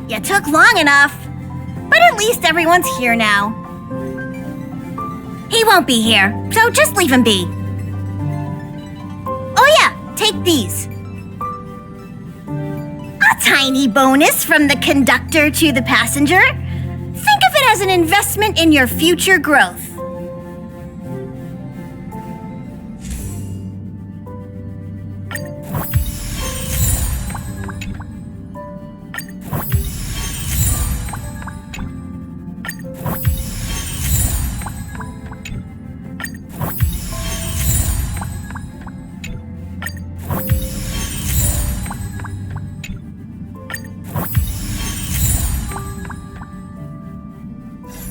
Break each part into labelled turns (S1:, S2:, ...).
S1: You took long enough. But at least everyone's here now. He won't be here, so just leave him be. Oh yeah, take these. A tiny bonus from the conductor to the passenger. Think of it as an investment in your future growth.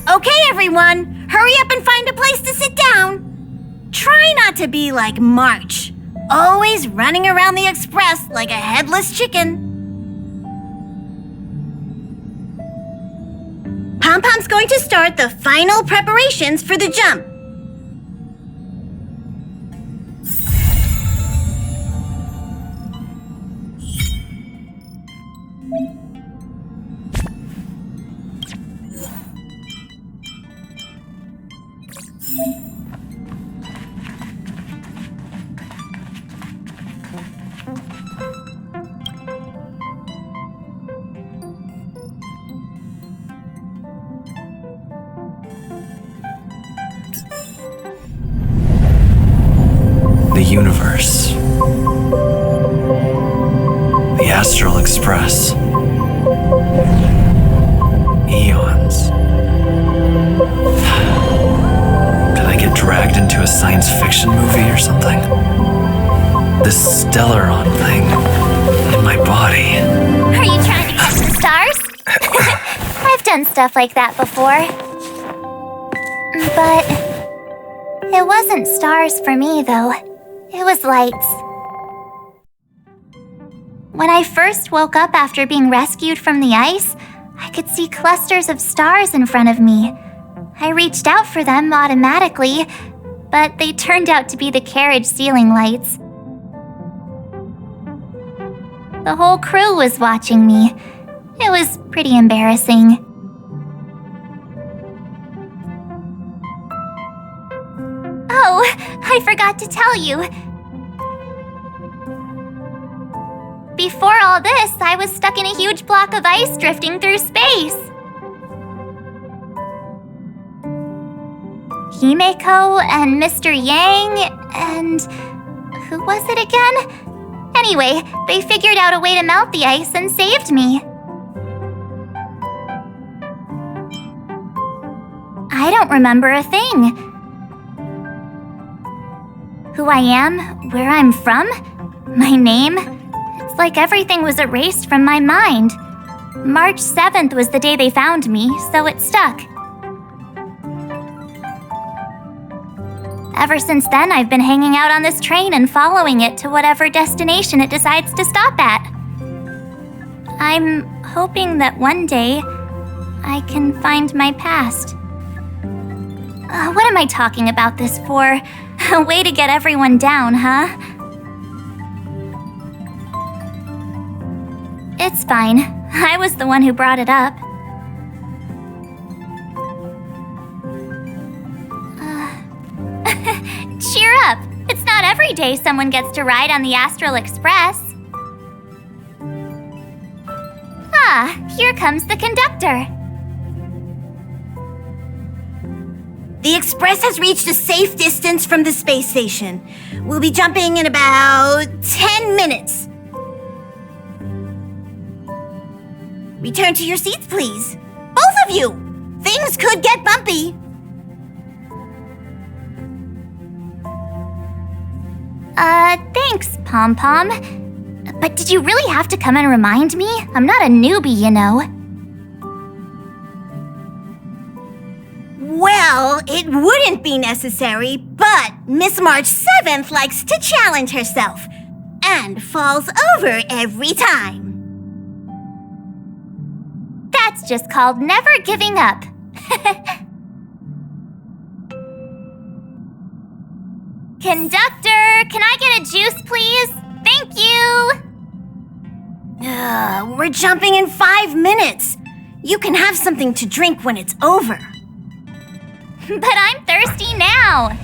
S1: Okay, everyone, hurry up and find a place to sit down. Try not to be like March, always running around the express like a headless chicken. Pom-Pom's going to start the final preparations for the jump.
S2: The universe. The astral express. Eons. Did I get dragged into a science fiction movie or something? This Stellaron thing in my body.
S3: Are you trying to catch the stars? I've done stuff like that before. But it wasn't stars for me, though. It was lights. When I first woke up after being rescued from the ice, I could see clusters of stars in front of me. I reached out for them automatically, but they turned out to be the carriage ceiling lights. The whole crew was watching me. It was pretty embarrassing. Oh, I forgot to tell you. Before all this, I was stuck in a huge block of ice drifting through space. Himeko and Mr. Yang and... who was it again? Anyway, they figured out a way to melt the ice and saved me. I don't remember a thing. Who I am, where I'm from, my name, it's like everything was erased from my mind. March 7th was the day they found me, so it stuck. Ever since then, I've been hanging out on this train and following it to whatever destination it decides to stop at. I'm hoping that one day I can find my past. What am I talking about this for? A way to get everyone down, huh? It's fine. I was the one who brought it up. Cheer up! It's not every day someone gets to ride on the Astral Express. Ah, here comes the conductor.
S1: The Express has reached a safe distance from the space station. We'll be jumping in about 10 minutes. Return to your seats, please. Both of you! Things could get bumpy.
S3: Thanks, Pom-Pom. But did you really have to come and remind me? I'm not a newbie, you know.
S1: Well, it wouldn't be necessary, but Miss March 7th likes to challenge herself and falls over every time.
S3: That's just called never giving up. Conductor, can I get a juice, please? Thank you!
S1: We're jumping in 5 minutes. You can have something to drink when it's over.
S3: But I'm thirsty now.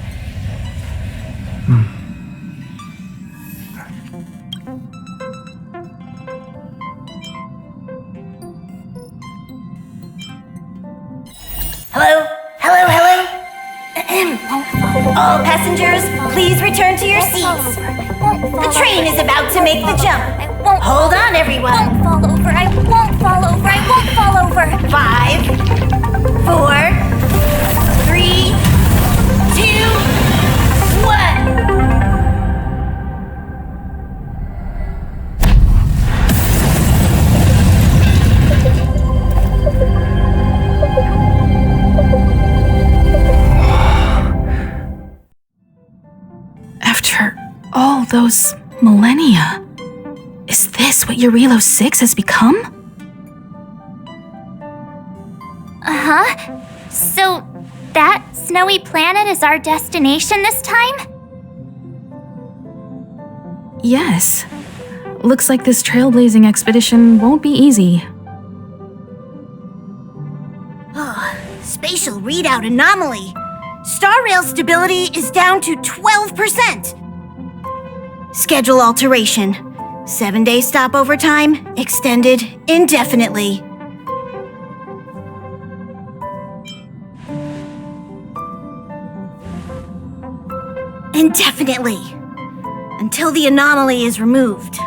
S1: Hello? Hello, hello? All passengers, please return to your seats. The train is about to make the jump. Hold on, everyone.
S3: I won't fall over. I won't fall over. I won't fall over.
S1: 5, 4, 3, 2, 1.
S4: After all those millennia, is this what Eurelo 6 has become?
S3: Uh-huh. So, that snowy planet is our destination this time?
S4: Yes. Looks like this trailblazing expedition won't be easy.
S1: Spatial readout anomaly. StarRail stability is down to 12%. Schedule alteration. 7-day stopover time extended indefinitely. Indefinitely. Until the anomaly is removed.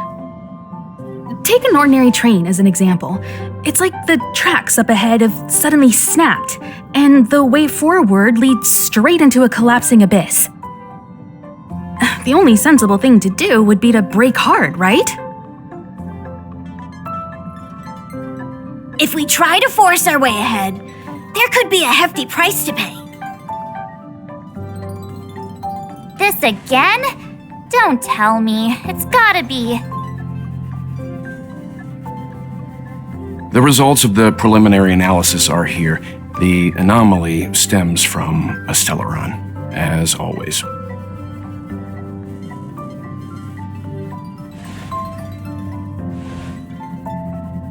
S4: Take an ordinary train as an example. It's like the tracks up ahead have suddenly snapped, and the way forward leads straight into a collapsing abyss. The only sensible thing to do would be to brake hard, right?
S1: If we try to force our way ahead, there could be a hefty price to pay.
S3: This again? Don't tell me. It's gotta be.
S5: The results of the preliminary analysis are here. The anomaly stems from a Stellaron, as always.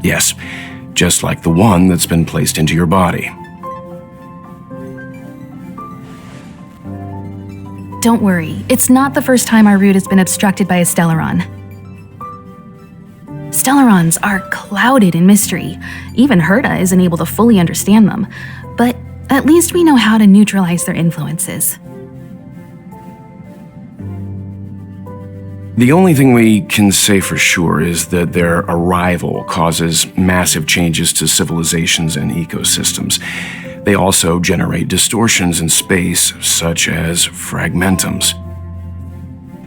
S5: Yes, just like the one that's been placed into your body.
S4: Don't worry, it's not the first time our route has been obstructed by a Stellaron. Stellarons are clouded in mystery. Even Herta isn't able to fully understand them. But at least we know how to neutralize their influences.
S5: The only thing we can say for sure is that their arrival causes massive changes to civilizations and ecosystems. They also generate distortions in space, such as fragmentums.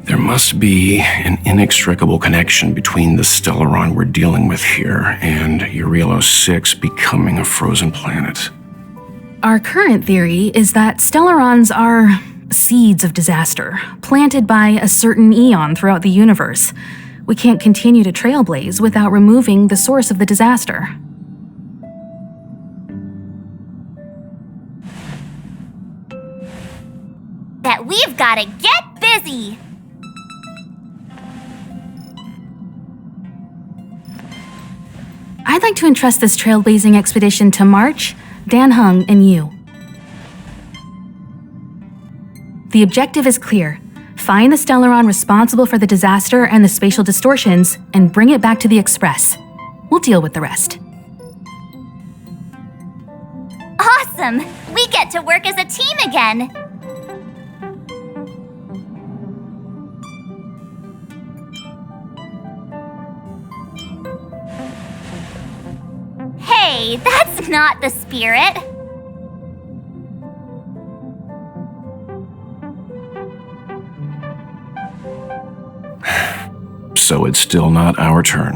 S5: There must be an inextricable connection between the Stellaron we're dealing with here and Eurelo 6 becoming a frozen planet.
S4: Our current theory is that Stellarons are seeds of disaster, planted by a certain eon throughout the universe. We can't continue to trailblaze without removing the source of the disaster.
S3: That we've gotta get busy!
S4: I'd like to entrust this trailblazing expedition to March, Dan Hung, and you. The objective is clear. Find the Stellaron responsible for the disaster and the spatial distortions, and bring it back to the Express. We'll deal with the rest.
S3: Awesome! We get to work as a team again! Hey, that's not the spirit!
S5: So it's still not our turn.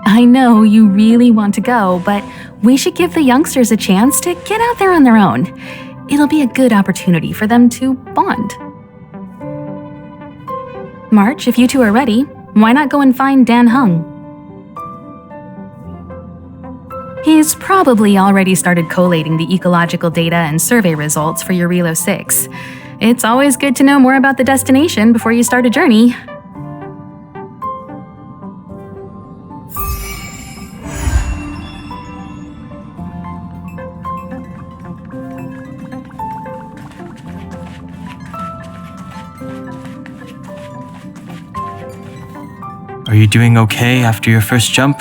S4: I know you really want to go, but we should give the youngsters a chance to get out there on their own. It'll be a good opportunity for them to bond. March, if you two are ready, why not go and find Dan Hung? He's probably already started collating the ecological data and survey results for Eurelo 6. It's always good to know more about the destination before you start a journey.
S6: Are you doing okay after your first jump?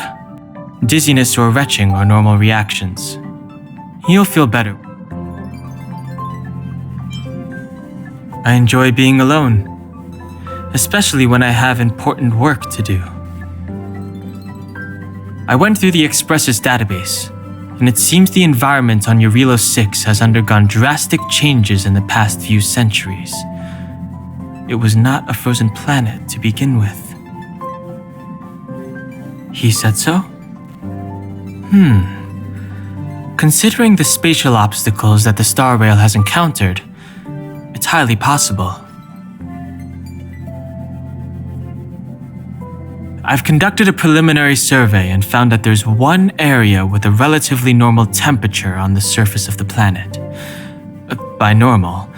S6: Dizziness or retching are normal reactions. You'll feel better. I enjoy being alone, especially when I have important work to do. I went through the Express's database, and it seems the environment on Eurilo 6 has undergone drastic changes in the past few centuries. It was not a frozen planet to begin with. He said so? Considering the spatial obstacles that the StarRail has encountered, it's highly possible. I've conducted a preliminary survey and found that there's one area with a relatively normal temperature on the surface of the planet. By normal,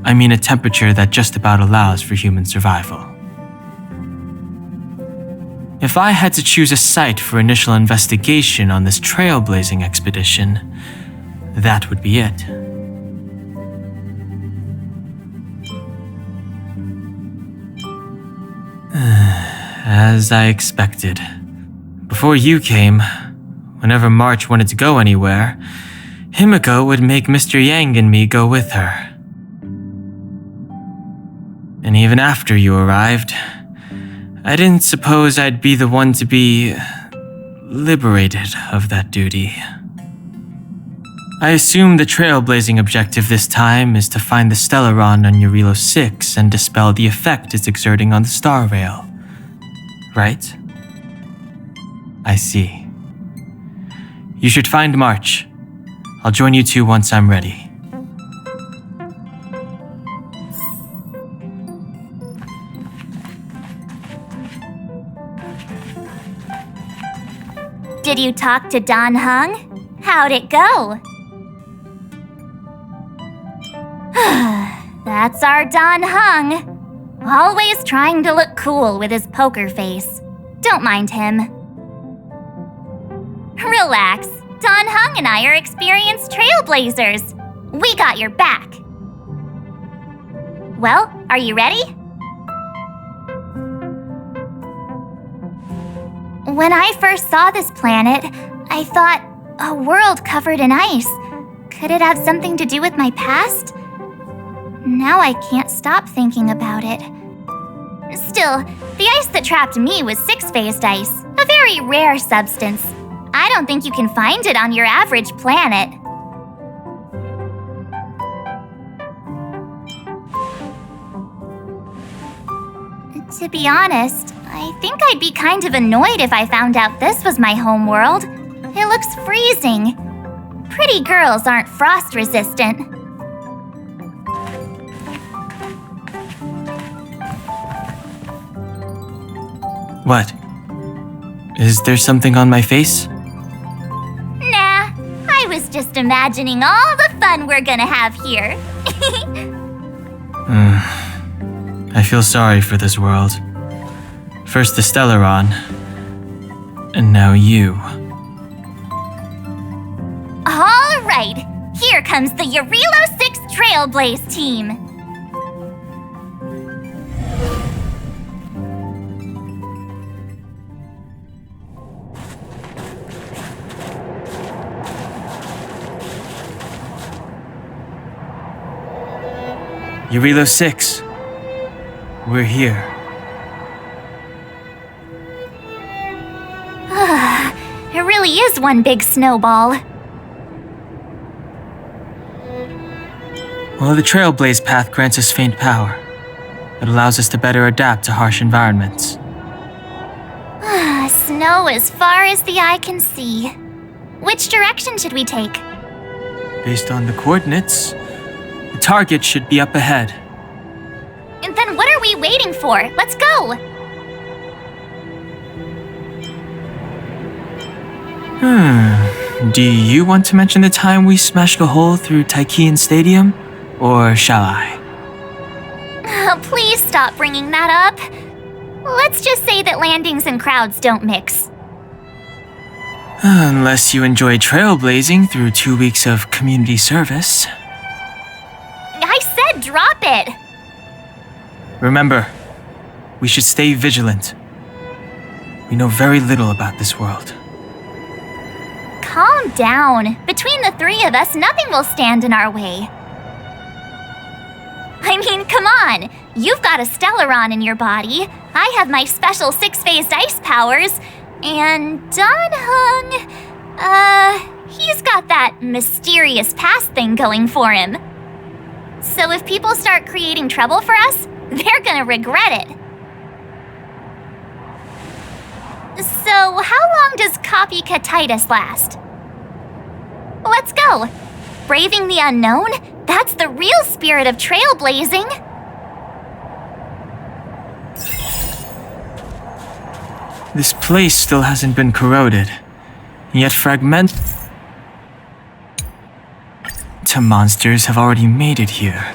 S6: I mean a temperature that just about allows for human survival. If I had to choose a site for initial investigation on this trailblazing expedition, that would be it. As I expected. Before you came, whenever March wanted to go anywhere, Himiko would make Mr. Yang and me go with her. And even after you arrived, I didn't suppose I'd be the one to be liberated of that duty. I assume the trailblazing objective this time is to find the Stellaron on Eurilo 6 and dispel the effect it's exerting on the StarRail. Right? I see. You should find March. I'll join you two once I'm ready.
S3: Did you talk to Don Hung? How'd it go? That's our Don Hung. Always trying to look cool with his poker face. Don't mind him. Relax. Don Hung and I are experienced trailblazers. We got your back. Well, are you ready? When I first saw this planet, I thought, a world covered in ice. Could it have something to do with my past? Now I can't stop thinking about it. Still, the ice that trapped me was six-phased ice, a very rare substance. I don't think you can find it on your average planet. To be honest, I think I'd be kind of annoyed if I found out this was my home world. It looks freezing. Pretty girls aren't frost resistant.
S6: What? Is there something on my face?
S3: Nah, I was just imagining all the fun we're gonna have here.
S6: I feel sorry for this world. First the Stellaron, and now you.
S3: All right, here comes the Eurilo 6 Trailblaze team.
S6: Eurilo 6. We're here.
S3: It really is one big snowball.
S6: Well, the Trailblaze path grants us faint power. It allows us to better adapt to harsh environments.
S3: Snow as far as the eye can see. Which direction should we take?
S6: Based on the coordinates, the target should be up ahead.
S3: And then what are we waiting for? Let's go!
S6: Do you want to mention the time we smashed a hole through Taikian Stadium? Or shall I?
S3: Please stop bringing that up. Let's just say that landings and crowds don't mix.
S6: Unless you enjoy trailblazing through 2 weeks of community service.
S3: I said drop it!
S6: Remember, we should stay vigilant. We know very little about this world.
S3: Calm down. Between the three of us, nothing will stand in our way. I mean, come on. You've got a Stellaron in your body. I have my special 6-phased ice powers. And Danhung, he's got that mysterious past thing going for him. So if people start creating trouble for us, they're gonna regret it. So how long does copycatitis last? Let's go. Braving the unknown? That's the real spirit of trailblazing.
S6: This place still hasn't been corroded, yet fragmented monsters have already made it here.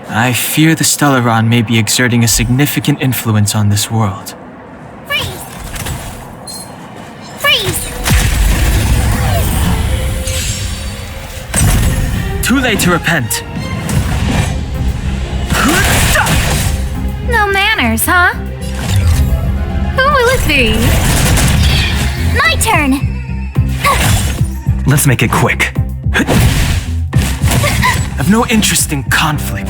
S6: I fear the Stellaron may be exerting a significant influence on this world.
S3: Freeze! Freeze!
S6: Too late to repent.
S4: No manners, huh? Who will it be?
S3: My turn!
S2: Let's make it quick.
S6: I've no interest in conflict.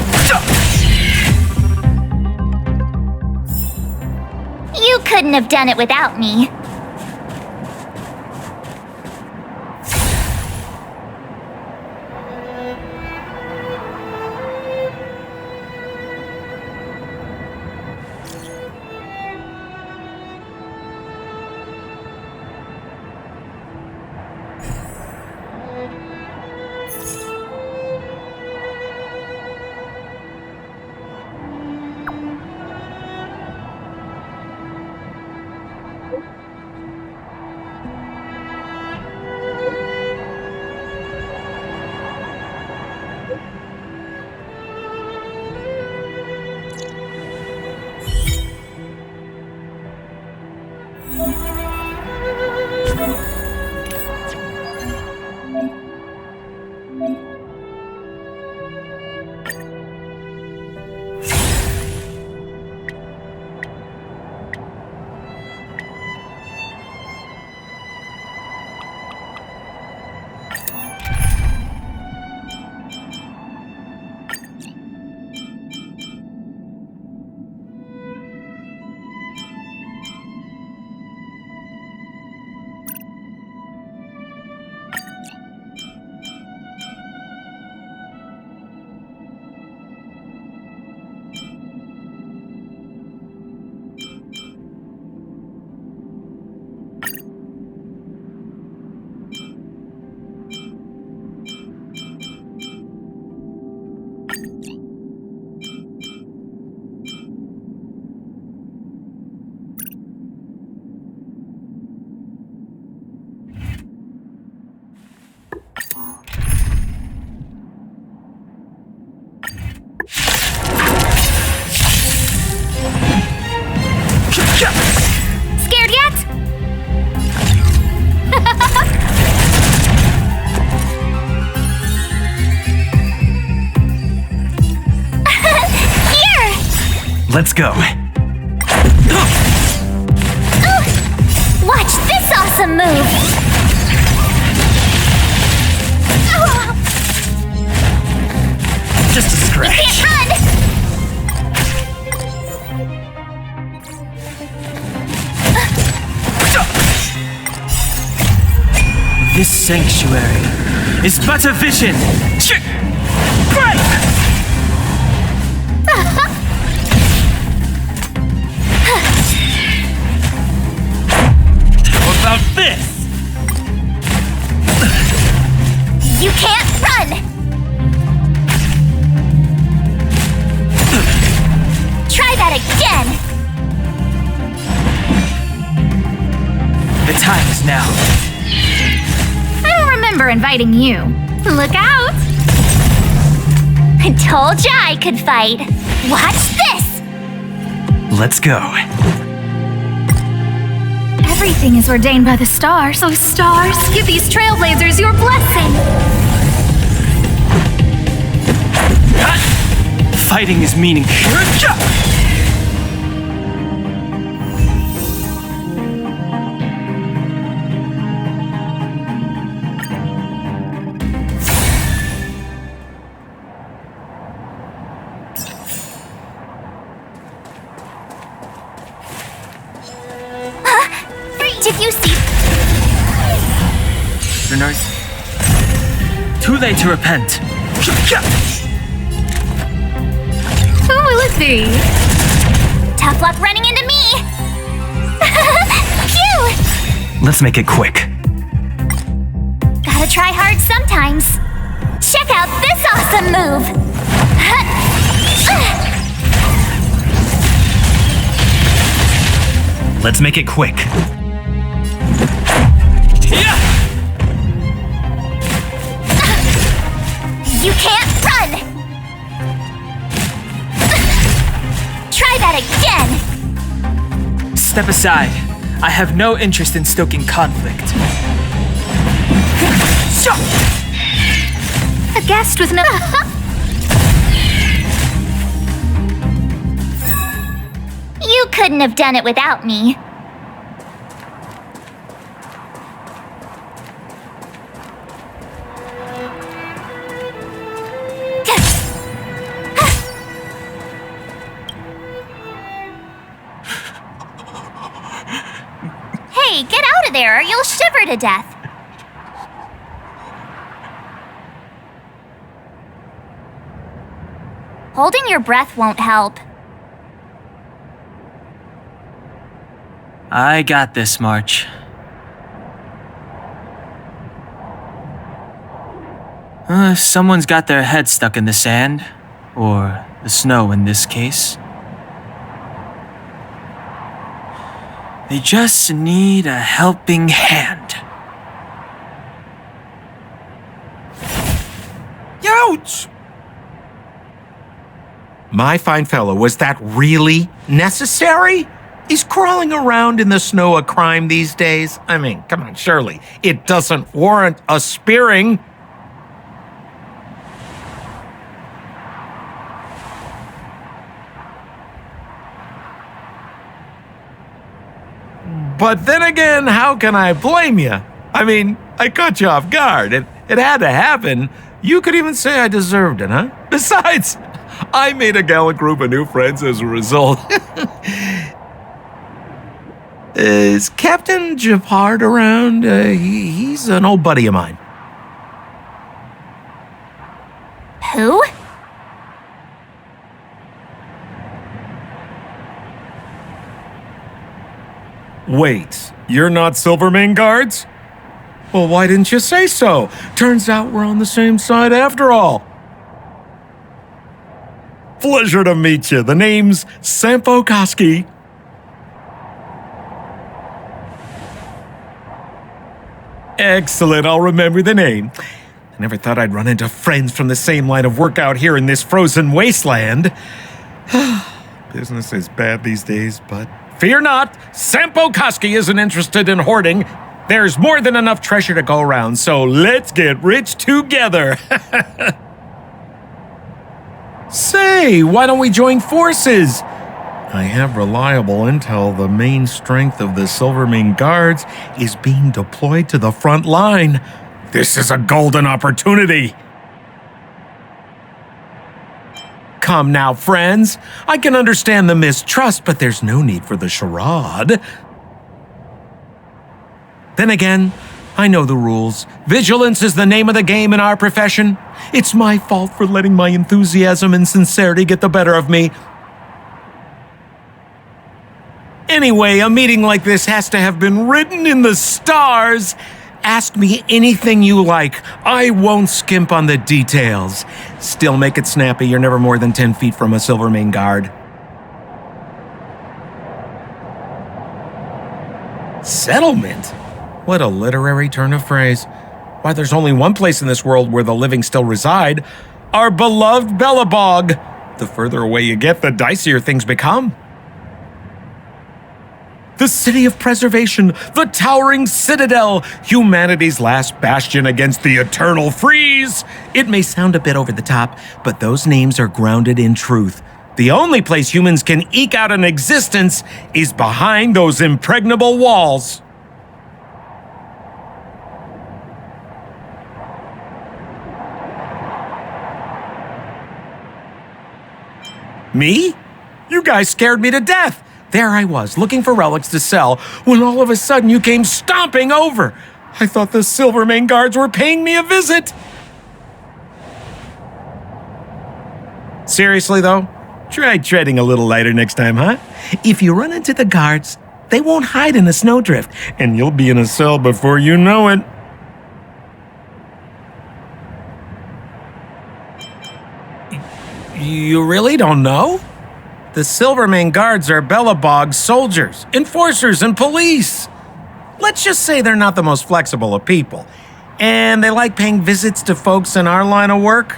S3: You couldn't have done it without me. Scared yet? Here!
S2: Let's go.
S3: Watch this awesome move!
S2: Just a scratch.
S3: Can't run!
S6: This sanctuary is but a vision. Break! How about this?
S3: You can't run! Try that again!
S6: The time is now.
S4: I don't remember inviting you. Look out!
S3: I told ya I could fight. Watch this!
S2: Let's go.
S4: Everything is ordained by the stars. So stars, give these trailblazers your blessing.
S6: fighting is meaningful.
S3: Did you see?
S6: Too late to repent.
S4: Oh, Withering!
S3: Tough luck running into me! Phew!
S2: Let's make it quick.
S3: Gotta try hard sometimes. Check out this awesome move!
S2: Let's make it quick.
S3: You can't run! Try that again!
S6: Step aside. I have no interest in stoking conflict.
S4: A guest with no.
S3: You couldn't have done it without me. Hey, get out of there or you'll shiver to death. Holding your breath won't help.
S6: I got this, March. Someone's got their head stuck in the sand, or the snow in this case. They just need a helping hand.
S7: Ouch! My fine fellow, was that really necessary? Is crawling around in the snow a crime these days? I mean, come on, surely. It doesn't warrant a spearing. But then again, how can I blame you? I mean, I caught you off guard. It had to happen. You could even say I deserved it, huh? Besides, I made a gallant group of new friends as a result. Is Captain Japard around? He's an old buddy of mine.
S3: Who?
S7: Wait, you're not Silvermane guards? Well, why didn't you say so? Turns out we're on the same side after all. Pleasure to meet you. The name's Sampo Koski. Excellent, I'll remember the name. I never thought I'd run into friends from the same line of work out here in this frozen wasteland. Business is bad these days, but fear not, Sampo Koski isn't interested in hoarding. There's more than enough treasure to go around, so let's get rich together. Say, why don't we join forces? I have reliable intel the main strength of the Silvermane guards is being deployed to the front line. This is a golden opportunity. Come now, friends. I can understand the mistrust, but there's no need for the charade. Then again, I know the rules. Vigilance is the name of the game in our profession. It's my fault for letting my enthusiasm and sincerity get the better of me. Anyway, a meeting like this has to have been written in the stars. Ask me anything you like. I won't skimp on the details. Still make it snappy. You're never more than 10 feet from a Silvermane guard. Settlement? What a literary turn of phrase. Why, there's only one place in this world where the living still reside. Our beloved Bellabog. The further away you get, the dicier things become. The city of preservation, the towering citadel, humanity's last bastion against the eternal freeze. It may sound a bit over the top, but those names are grounded in truth. The only place humans can eke out an existence is behind those impregnable walls. Me? You guys scared me to death. There I was, looking for relics to sell, when all of a sudden you came stomping over. I thought the Silvermane guards were paying me a visit. Seriously, though, try treading a little lighter next time, huh? If you run into the guards, they won't hide in a snowdrift, and you'll be in a cell before you know it. You really don't know? The Silvermane guards are Bellabog's soldiers, enforcers, and police. Let's just say they're not the most flexible of people, and they like paying visits to folks in our line of work.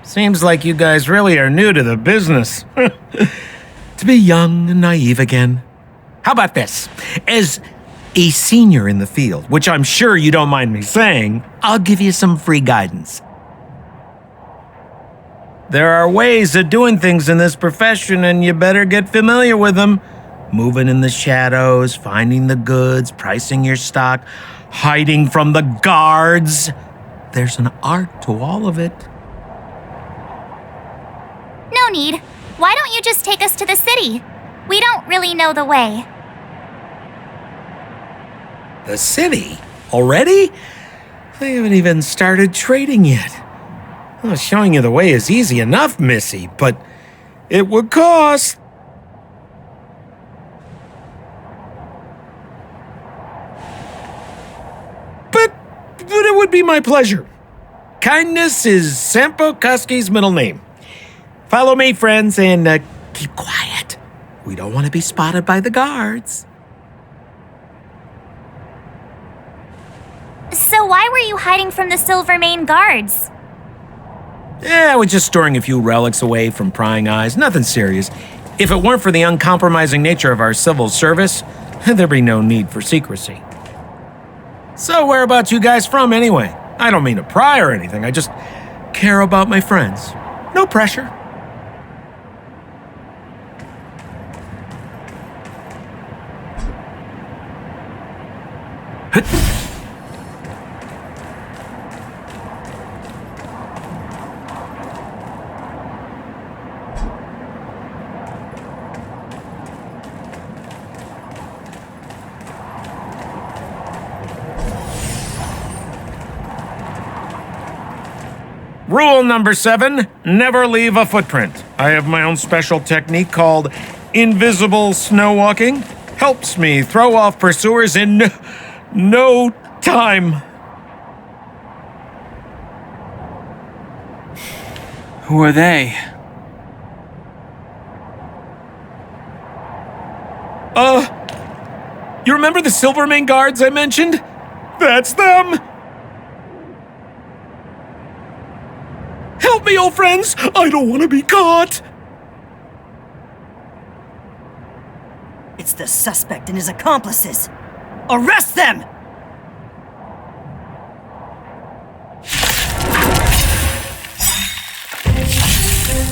S7: Seems like you guys really are new to the business. To be young and naive again. How about this? As a senior in the field, which I'm sure you don't mind me saying, I'll give you some free guidance. There are ways of doing things in this profession, and you better get familiar with them. Moving in the shadows, finding the goods, pricing your stock, hiding from the guards. There's an art to all of it.
S3: No need. Why don't you just take us to the city? We don't really know the way.
S7: The city? Already? They haven't even started trading yet. Well, showing you the way is easy enough, Missy, but it would cost. But it would be my pleasure. Kindness is Sampo Kuski's middle name. Follow me, friends, and keep quiet. We don't want to be spotted by the guards.
S3: So why were you hiding from the Silvermane guards?
S7: I was just storing a few relics away from prying eyes. Nothing serious. If it weren't for the uncompromising nature of our civil service, there'd be no need for secrecy. So whereabouts you guys from, anyway? I don't mean to pry or anything. I just care about my friends. No pressure. Rule number 7, never leave a footprint. I have my own special technique called invisible snow walking. Helps me throw off pursuers in no time.
S6: Who are they?
S7: You remember the Silvermane guards I mentioned? That's them! Help me, old friends! I don't want to be caught!
S1: It's the suspect and his accomplices. Arrest them!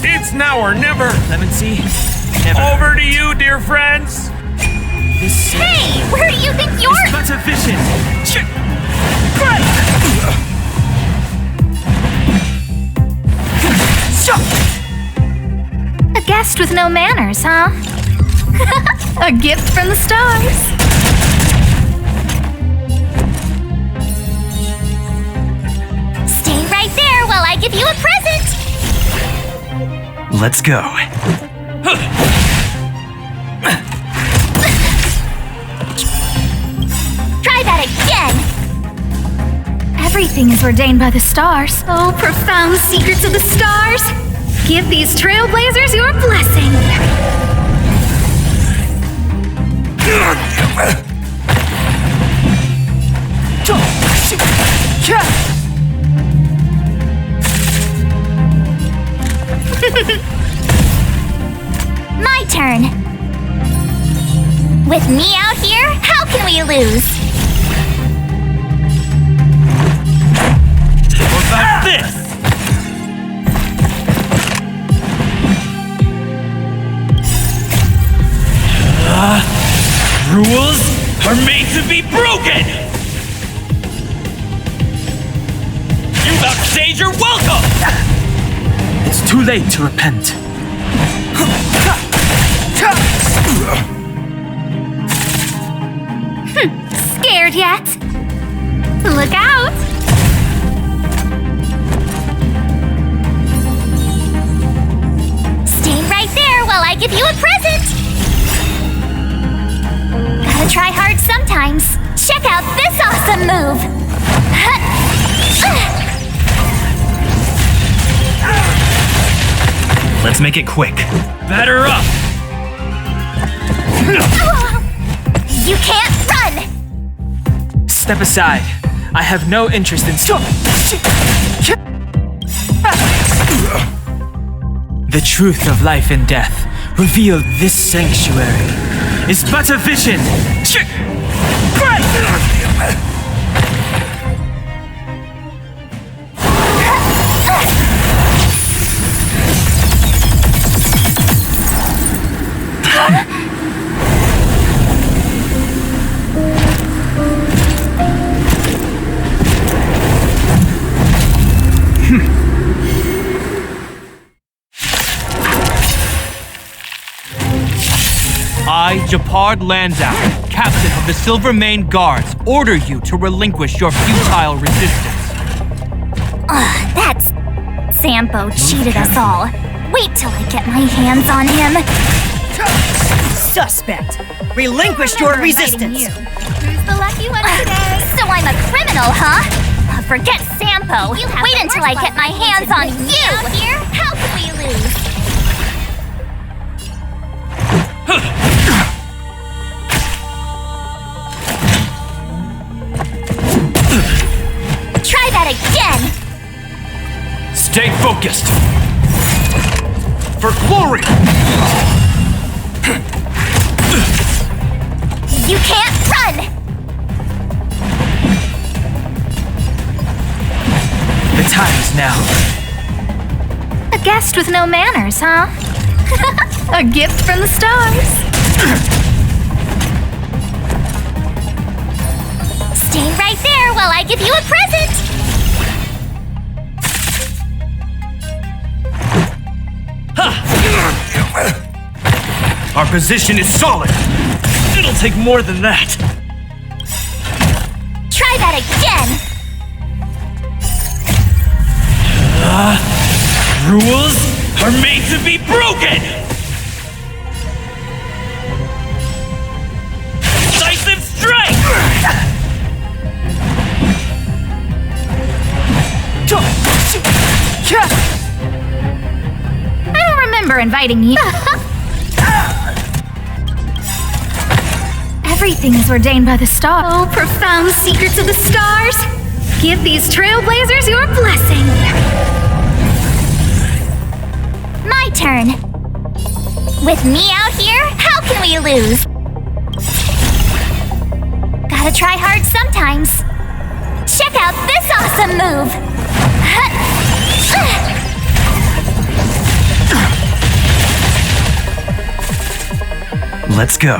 S7: It's now or never!
S6: Clemency? Never.
S7: Over to you, dear friends!
S6: This
S3: Hey, where do you think you're?
S6: but efficient.
S4: A guest with no manners, huh? A gift from the stars.
S3: Stay right there while I give you a present.
S2: Let's go.
S3: Try that again.
S4: Everything is ordained by the stars. Oh, profound secrets of the stars. Give these trailblazers your blessing.
S3: My turn. With me out here, how can we lose?
S6: What about this? Rules are made to be broken! You've outstayed your welcome! It's too late to repent.
S3: Scared yet? Look out! Stay right there while I give you a present! Gotta try hard sometimes. Check out this awesome move!
S2: Let's make it quick.
S6: Batter up!
S3: You can't run!
S6: Step aside. I have no interest in The truth of life and death, revealed this sanctuary, is but a vision.
S8: I, Japard Landow, captain of the Silvermane Guards, order you to relinquish your futile resistance.
S3: That's... Sampo cheated us all. Wait till I get my hands on him.
S9: Suspect! Relinquish your resistance!
S3: Who's the lucky one today? So I'm a criminal, huh? Forget Sampo. Wait until I get my hands on you! Here, how can we lose? Try that again!
S8: Stay focused! For glory!
S3: You can't run!
S6: The time is now.
S3: A guest with no manners, huh? A gift from the stars. Stay right there while I give you a present!
S8: Our position is solid!
S6: It'll take more than that.
S3: Try that again!
S6: Rules are made to be broken! Decisive strike!
S3: I don't remember inviting you. Everything is ordained by the stars. Oh, profound secrets of the stars! Give these trailblazers your blessing! My turn. With me out here, how can we lose? Gotta try hard sometimes. Check out this awesome move!
S2: Let's go.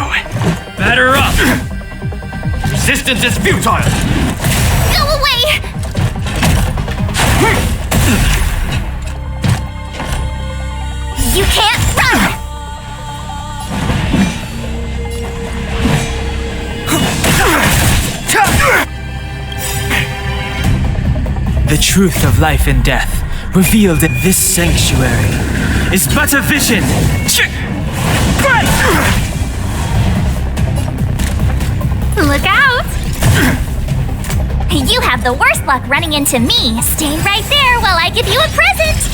S6: Batter up!
S8: Resistance is futile!
S3: Go away! You can't run!
S6: The truth of life and death, revealed in this sanctuary, is but a vision.
S3: Look out! You have the worst luck running into me. Stay right there while I give you a present!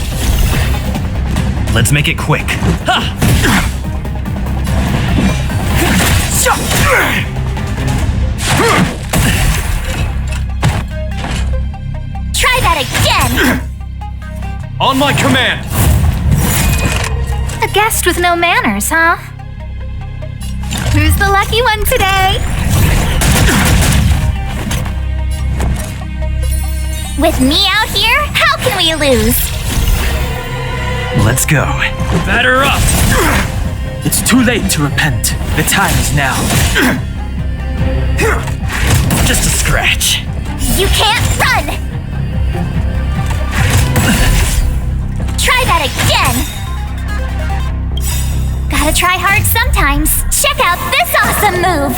S2: Let's make it quick.
S3: Try that again!
S8: On my command!
S3: guest with no manners, huh? Who's the lucky one today? With me out here, how can we lose?
S2: Let's go.
S6: Batter up! It's too late to repent. The time is now.
S2: Just a scratch.
S3: You can't run! Try that again! Gotta try hard sometimes. Check out this awesome move!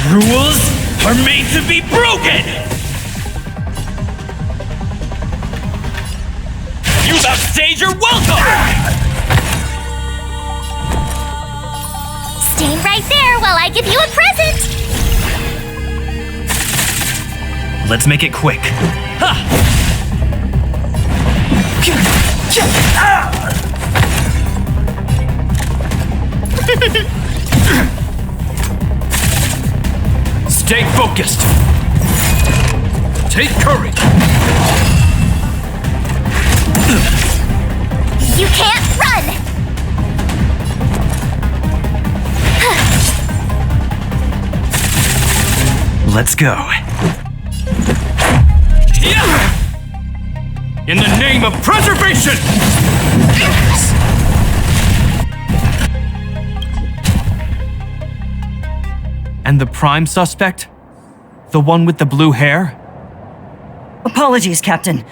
S6: Rules are made to be broken! You upstage your welcome!
S3: Stay right there while I give you a present!
S2: Let's make it quick.
S8: Stay focused. Take courage.
S3: You can't run!
S2: Let's go.
S8: In the name of preservation! And the prime suspect? The one with the blue hair?
S9: Apologies, Captain.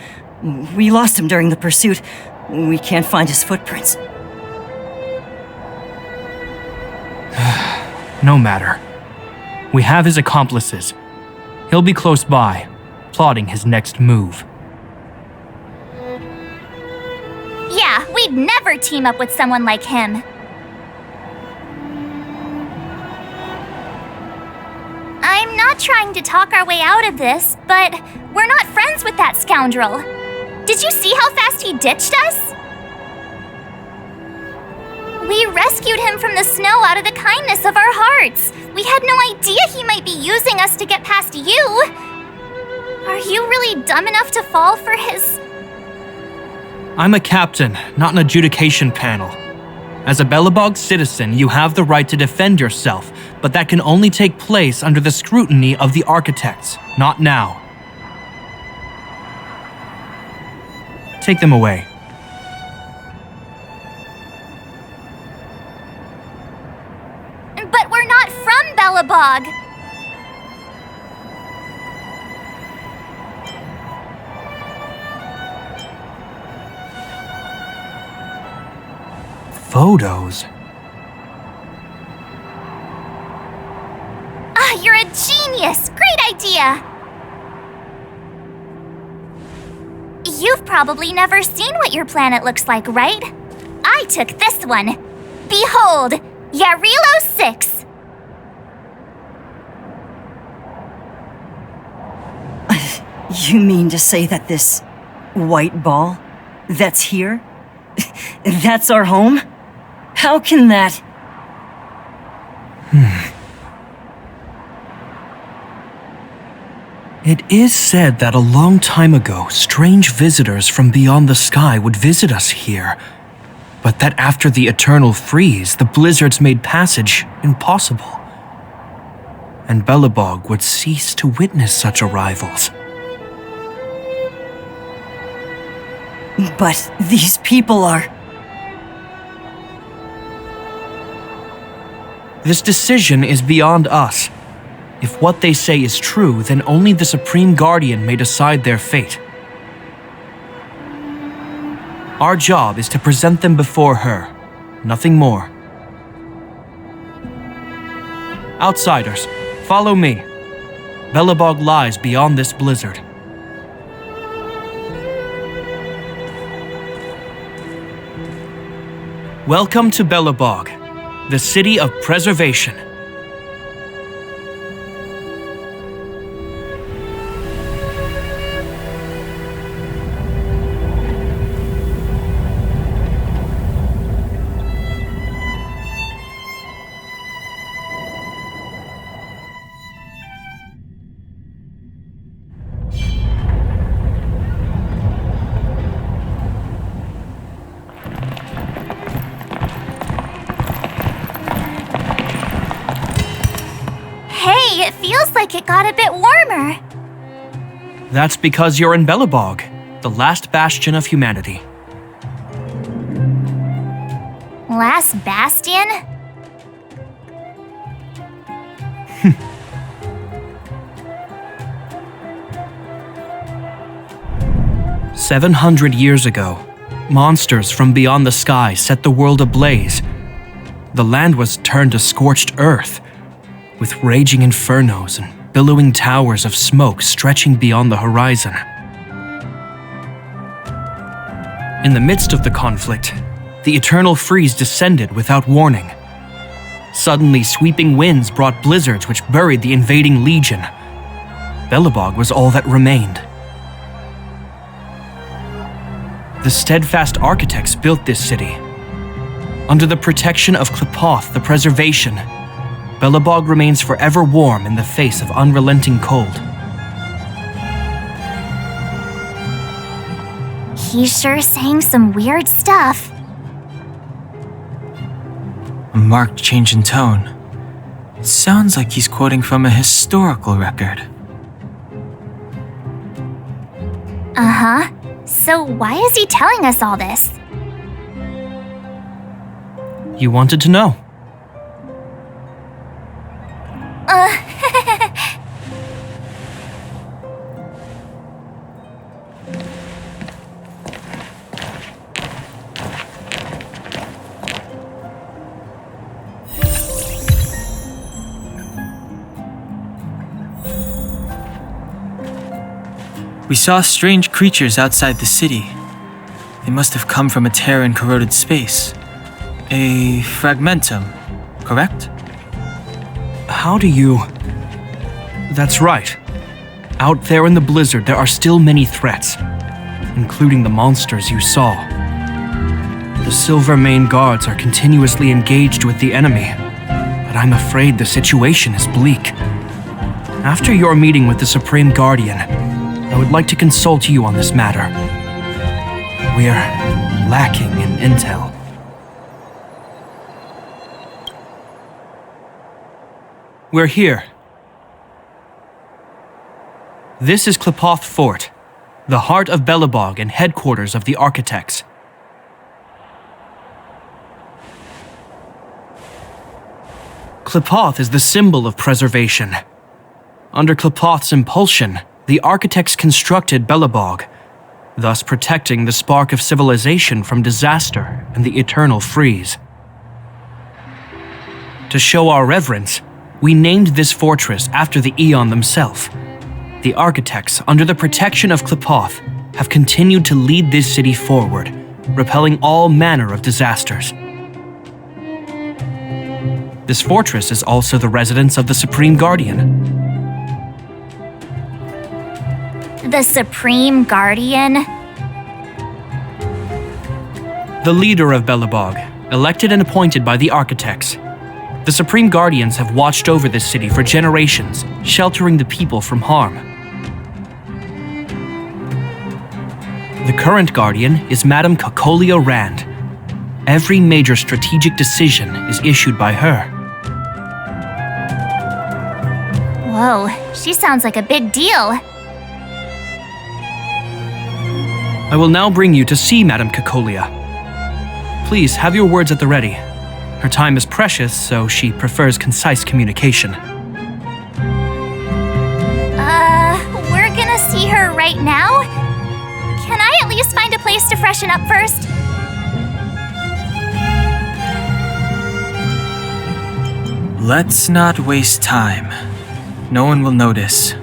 S9: We lost him during the pursuit. We can't find his footprints.
S8: No matter. We have his accomplices. He'll be close by, plotting his next move.
S3: Yeah, we'd never team up with someone like him. I'm not trying to talk our way out of this, but we're not friends with that scoundrel. Did you see how fast he ditched us? We rescued him from the snow out of the kindness of our hearts. We had no idea he might be using us to get past you. Are you really dumb enough to fall for his...
S8: I'm a captain, not an adjudication panel. As a Belobog citizen, you have the right to defend yourself, but that can only take place under the scrutiny of the architects, not now. Take them away.
S3: But we're not from Belobog!
S8: Photos?
S3: Ah, you're a genius! Great idea! You've probably never seen what your planet looks like, right? I took this one. Behold, Yarilo 6.
S9: You mean to say that this white ball that's here, that's our home? How can that...
S8: It is said that a long time ago, strange visitors from beyond the sky would visit us here, but that after the eternal freeze, the blizzards made passage impossible. And Belobog would cease to witness such arrivals.
S9: But these people are...
S8: This decision is beyond us. If what they say is true, then only the Supreme Guardian may decide their fate. Our job is to present them before her, nothing more. Outsiders, follow me. Belobog lies beyond this blizzard. Welcome to Belobog, the city of preservation.
S3: Hey, it feels like it got a bit warmer.
S8: That's because you're in Belobog, the last bastion of humanity.
S3: Last bastion?
S8: 700 years ago, monsters from beyond the sky set the world ablaze. The land was turned to scorched earth, with raging infernos and billowing towers of smoke stretching beyond the horizon. In the midst of the conflict, the eternal freeze descended without warning. Suddenly, sweeping winds brought blizzards which buried the invading legion. Belobog was all that remained. The steadfast architects built this city. Under the protection of Qlipoth, the Preservation, Belobog remains forever warm in the face of unrelenting cold.
S3: He's sure saying some weird stuff.
S6: A marked change in tone. It sounds like he's quoting from a historical record.
S3: Uh-huh. So why is he telling us all this?
S8: You wanted to know.
S6: We saw strange creatures outside the city. They must have come from a tear in corroded space. A fragmentum, correct?
S8: How do you... That's right. Out there in the blizzard, there are still many threats, including the monsters you saw. The Silvermane guards are continuously engaged with the enemy, but I'm afraid the situation is bleak. After your meeting with the Supreme Guardian, I would like to consult you on this matter. We're lacking in intel. We're here. This is Qlipoth Fort, the heart of Belobog and headquarters of the Architects. Qlipoth is the symbol of preservation. Under Qlipoth's impulsion, the Architects constructed Belobog, thus protecting the spark of civilization from disaster and the eternal freeze. To show our reverence, we named this fortress after the Aeon themselves. The Architects, under the protection of Qlipoth, have continued to lead this city forward, repelling all manner of disasters. This fortress is also the residence of the Supreme Guardian.
S3: The Supreme Guardian?
S8: The leader of Belobog, elected and appointed by the Architects. The Supreme Guardians have watched over this city for generations, sheltering the people from harm. The current Guardian is Madame Kakolia Rand. Every major strategic decision is issued by her.
S3: Whoa, she sounds like a big deal.
S8: I will now bring you to see Madame Kakolia. Please have your words at the ready. Her time is precious, so she prefers concise communication.
S3: We're gonna see her right now? Can I at least find a place to freshen up first?
S6: Let's not waste time. No one will notice.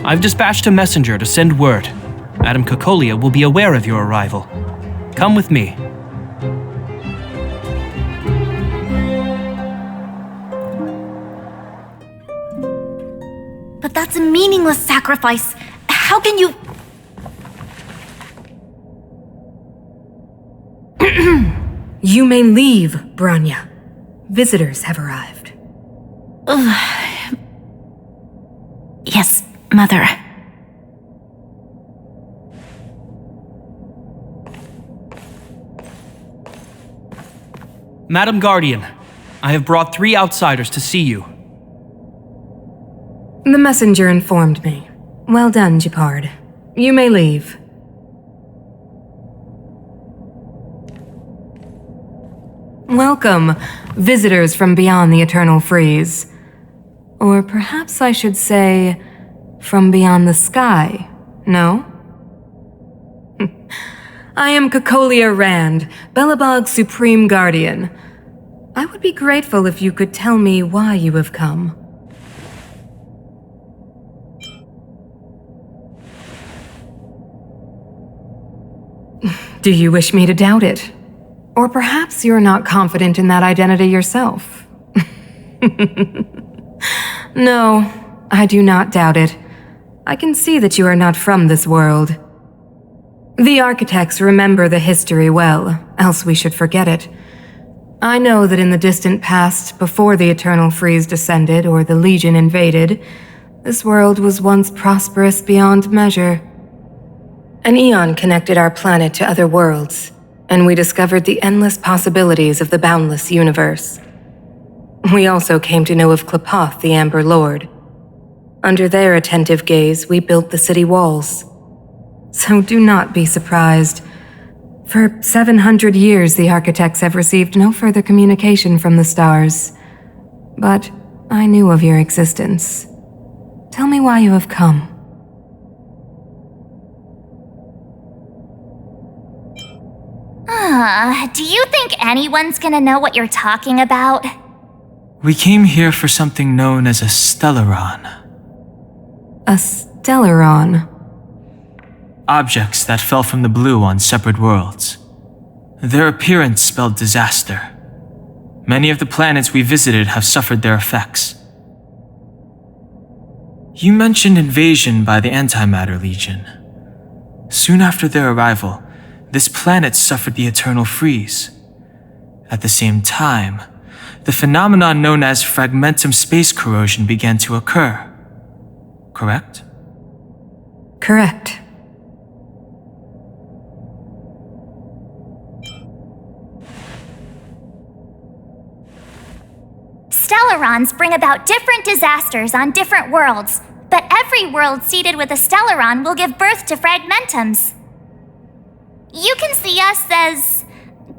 S8: I've dispatched a messenger to send word. Madame Kakolia will be aware of your arrival. Come with me.
S1: But that's a meaningless sacrifice. How can you...
S4: You may leave, Branya. Visitors have arrived.
S1: Yes, Mother.
S8: Madam Guardian, I have brought 3 outsiders to see you.
S4: The messenger informed me. Well done, Gepard. You may leave. Welcome, visitors from beyond the Eternal Freeze. Or perhaps I should say, from beyond the sky, no? I am Cocolia Rand, Belobog's Supreme Guardian. I would be grateful if you could tell me why you have come. Do you wish me to doubt it? Or perhaps you're not confident in that identity yourself. No, I do not doubt it. I can see that you are not from this world. The architects remember the history well, else we should forget it. I know that in the distant past, before the Eternal Freeze descended or the Legion invaded, this world was once prosperous beyond measure. An eon connected our planet to other worlds, and we discovered the endless possibilities of the boundless universe. We also came to know of Klapoth, the Amber Lord. Under their attentive gaze, we built the city walls. So do not be surprised. For 700 years, the architects have received no further communication from the stars. But I knew of your existence. Tell me why you have come.
S3: Do you think anyone's gonna know what you're talking about?
S6: We came here for something known as a Stellaron.
S4: A Stellaron?
S6: Objects that fell from the blue on separate worlds. Their appearance spelled disaster. Many of the planets we visited have suffered their effects. You mentioned invasion by the Antimatter Legion. Soon after their arrival, this planet suffered the Eternal Freeze. At the same time, the phenomenon known as fragmentum space corrosion began to occur. Correct?
S4: Correct.
S3: Stellarons bring about different disasters on different worlds, but every world seeded with a Stellaron will give birth to fragmentums. You can see us as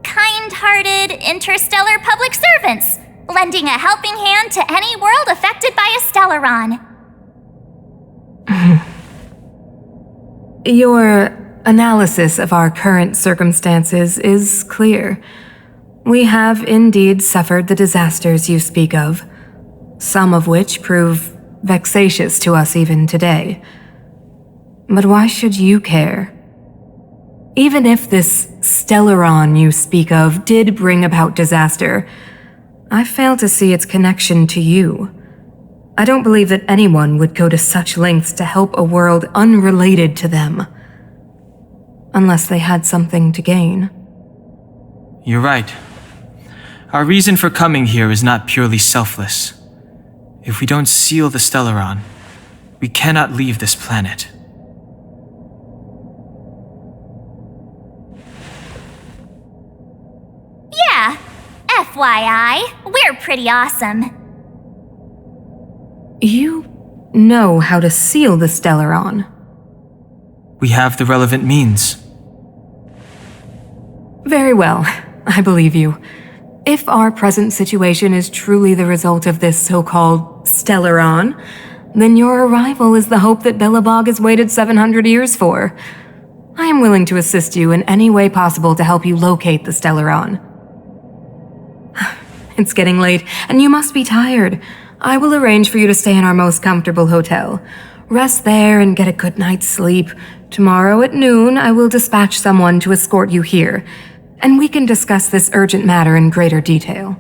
S3: kind-hearted interstellar public servants, lending a helping hand to any world affected by a Stellaron.
S4: Your analysis of our current circumstances is clear. We have indeed suffered the disasters you speak of, some of which prove vexatious to us even today. But why should you care? Even if this Stellaron you speak of did bring about disaster, I fail to see its connection to you. I don't believe that anyone would go to such lengths to help a world unrelated to them. Unless they had something to gain.
S6: You're right. Our reason for coming here is not purely selfless. If we don't seal the Stellaron, we cannot leave this planet.
S3: Yeah, FYI, we're pretty awesome.
S4: You know how to seal the Stellaron.
S6: We have the relevant means.
S4: Very well, I believe you. If our present situation is truly the result of this so-called Stellaron, then your arrival is the hope that Belobog has waited 700 years for. I am willing to assist you in any way possible to help you locate the Stellaron. It's getting late, and you must be tired. I will arrange for you to stay in our most comfortable hotel. Rest there and get a good night's sleep. Tomorrow at noon, I will dispatch someone to escort you here, and we can discuss this urgent matter in greater detail.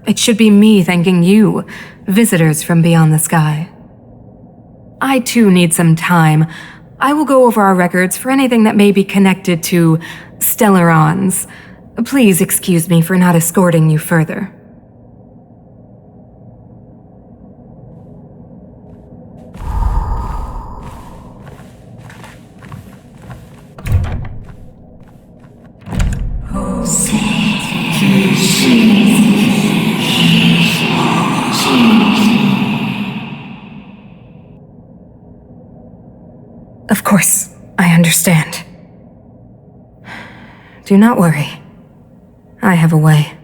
S4: It should be me thanking you, visitors from beyond the sky. I too need some time. I will go over our records for anything that may be connected to Stellarons. Please excuse me for not escorting you further. Of course, I understand. Do not worry. I have a way.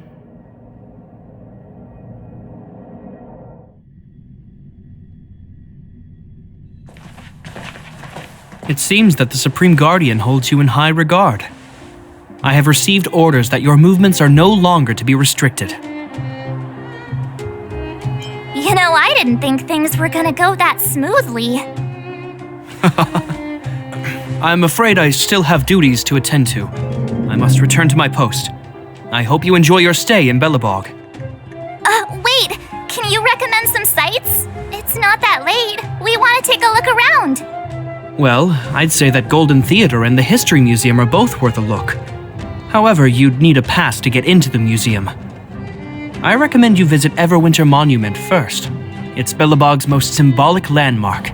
S8: It seems that the Supreme Guardian holds you in high regard. I have received orders that your movements are no longer to be restricted.
S3: You know, I didn't think things were gonna go that smoothly.
S8: I'm afraid I still have duties to attend to. I must return to my post. I hope you enjoy your stay in Belobog.
S3: Wait! Can you recommend some sites? It's not that late. We want to take a look around.
S8: Well, I'd say that Golden Theater and the History Museum are both worth a look. However, you'd need a pass to get into the museum. I recommend you visit Everwinter Monument first. It's Belobog's most symbolic landmark.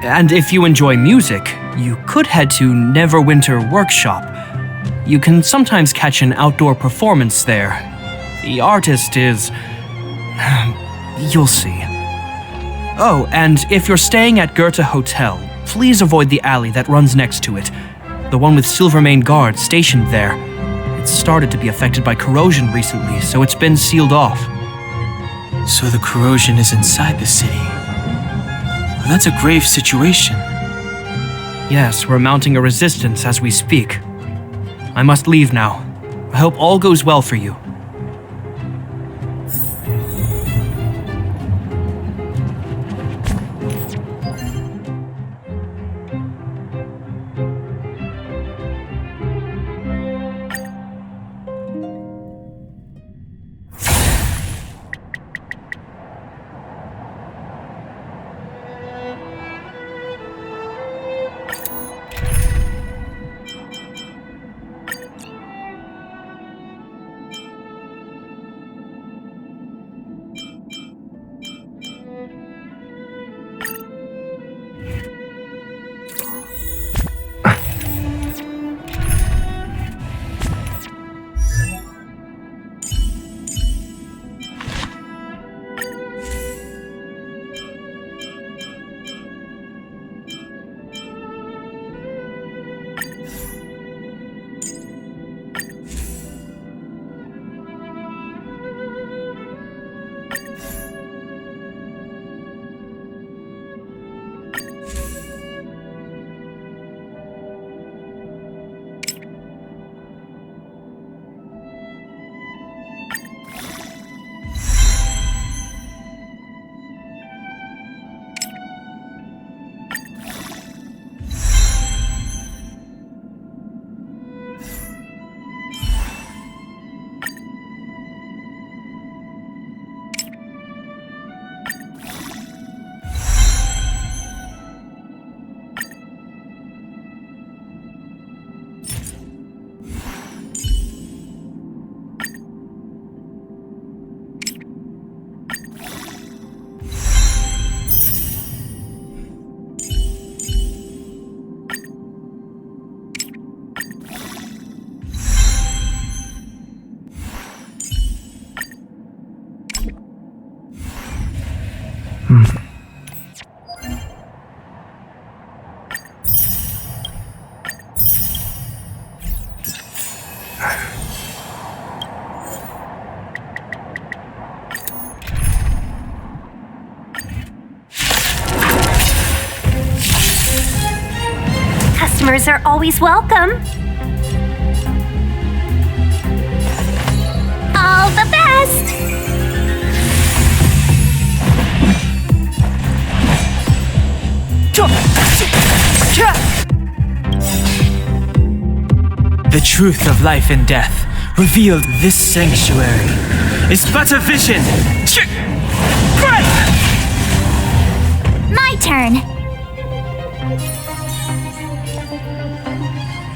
S8: And if you enjoy music, you could head to Neverwinter Workshop. You can sometimes catch an outdoor performance there. The artist is... you'll see. Oh, and if you're staying at Goethe Hotel, please avoid the alley that runs next to it. The one with Silvermane guards stationed there. It's started to be affected by corrosion recently, so it's been sealed off.
S6: So the corrosion is inside the city. Well, that's a grave situation.
S8: Yes, we're mounting a resistance as we speak. I must leave now. I hope all goes well for you.
S3: Customers are always welcome. All the best!
S6: The truth of life and death, revealed this sanctuary, is but a vision.
S3: My turn.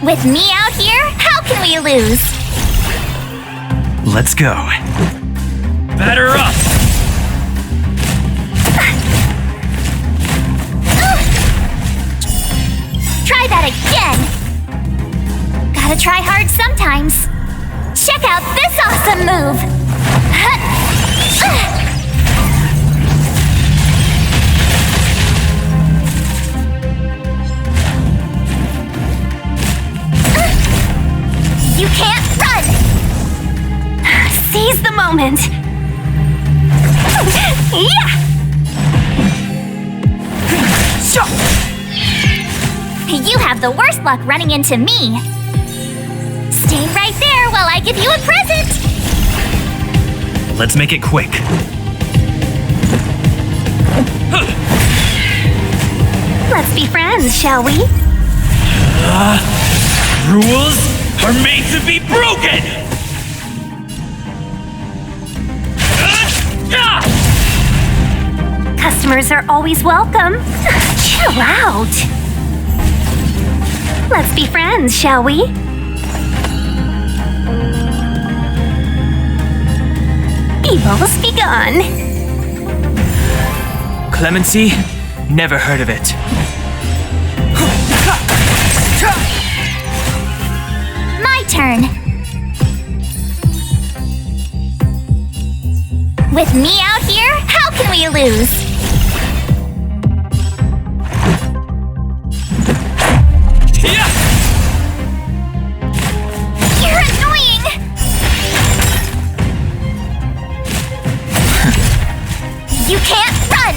S3: With me out here, how can we lose?
S2: Let's go.
S6: Batter up!
S3: Try that again! Gotta try hard sometimes. Check out this awesome move! moment! Yeah! You have the worst luck running into me. Stay right there while I give you a present!
S8: Let's make it quick.
S3: Let's be friends, shall we?
S8: Rules are made to be broken!
S3: Customers are always welcome. Chill out. Let's be friends, shall we? Evils be gone.
S6: Clemency? Never heard of it.
S3: My turn. With me out here, how can we lose? You're annoying! You can't run!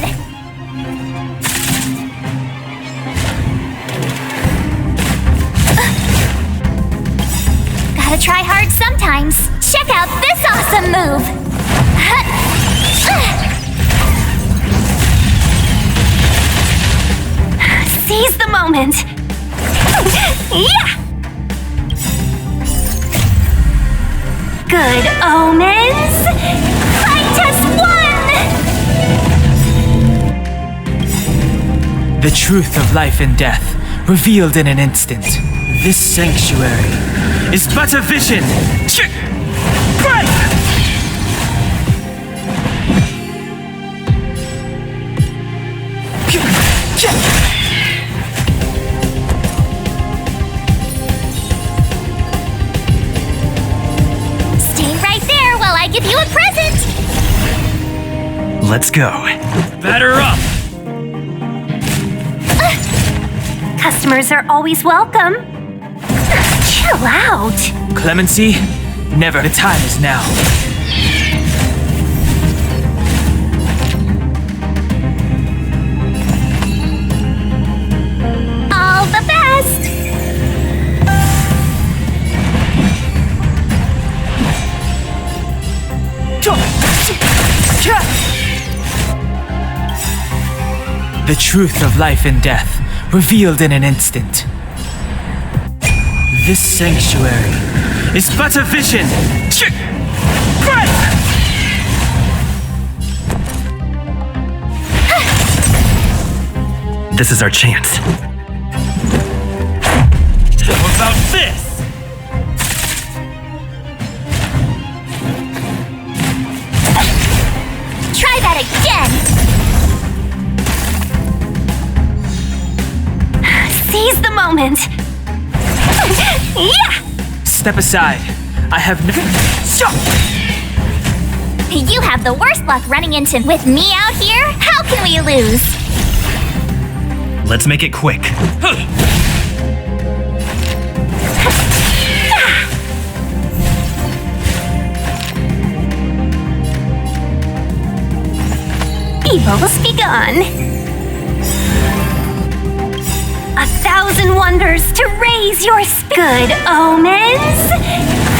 S3: Gotta try hard sometimes. Check out this awesome move! Seize the moment! Yeah! Good omens! NightPt.1!
S6: The truth of life and death, revealed in an instant. This sanctuary is but a vision.
S3: Stay right there while I give you a present!
S8: Let's go. Batter up!
S3: Customers are always welcome. Chill out.
S6: Clemency? Never. The time is now.
S3: All the best.
S6: The truth of life and death, revealed in an instant. This sanctuary is but a vision.
S8: This is our chance.
S6: How about this?
S3: Try that again. Seize the moment. Yeah!
S6: Step aside. I have no...
S3: You have the worst luck running into with me out here. How can we lose?
S8: Let's make it quick.
S3: Evils be gone. 1,000 wonders to raise your good omens.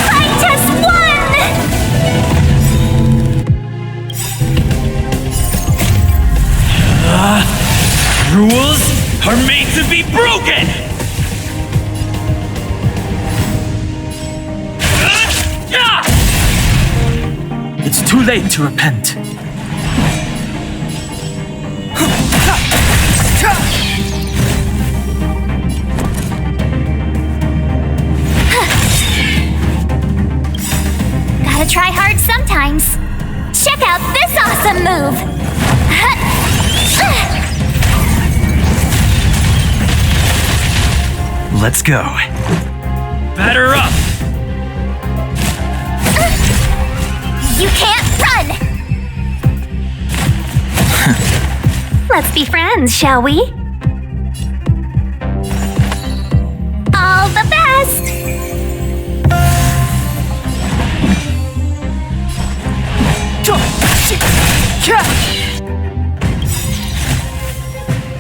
S3: NightPt.1!
S8: Rules are made to be broken!
S6: It's too late to repent.
S3: Gotta try hard sometimes. Check out this awesome move.
S8: Let's go. Batter up!
S3: You can't run! Let's be friends, shall we? All the best!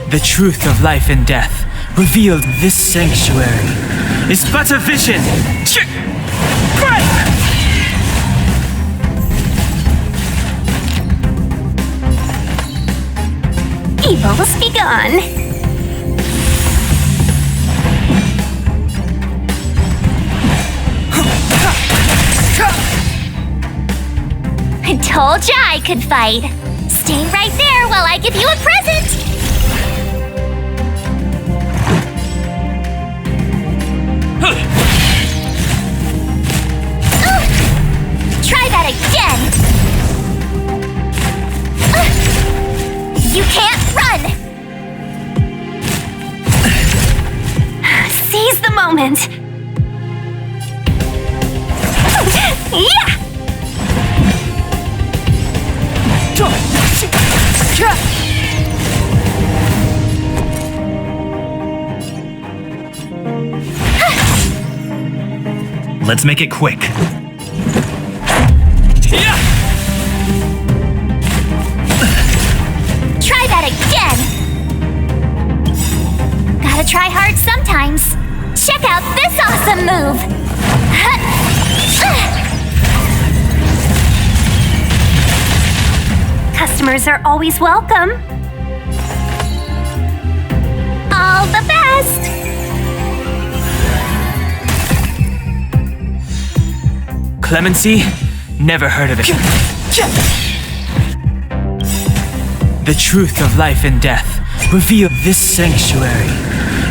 S6: The truth of life and death, revealed in this sanctuary, is but a vision.
S3: Evils be gone. I told ya I could fight. Stay right there while I give you a present. Try that again. You can't run. Seize the moment. Yeah.
S8: Let's make it quick.
S3: Try that again. Gotta try hard sometimes. Check out this awesome move. Customers are always welcome. All the best.
S6: Clemency? Never heard of it. The truth of life and death, revealed in this sanctuary,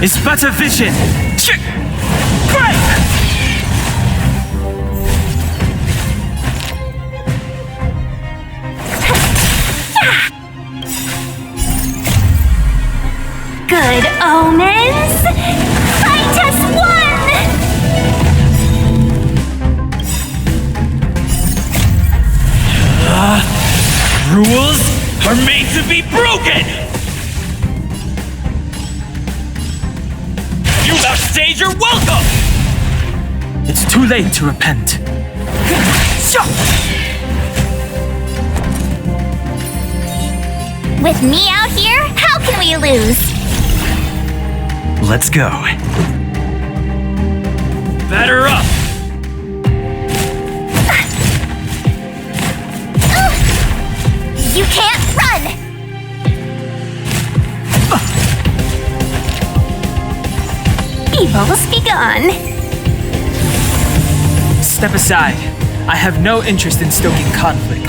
S6: is but a vision.
S3: Good omens. NightPt.1.
S8: Rules are made to be broken! You outstayed your welcome!
S6: It's too late to repent.
S3: With me out here, how can we lose?
S8: Let's go. Batter up!
S3: You can't run! Evils be gone.
S6: Step aside. I have no interest in stoking conflict.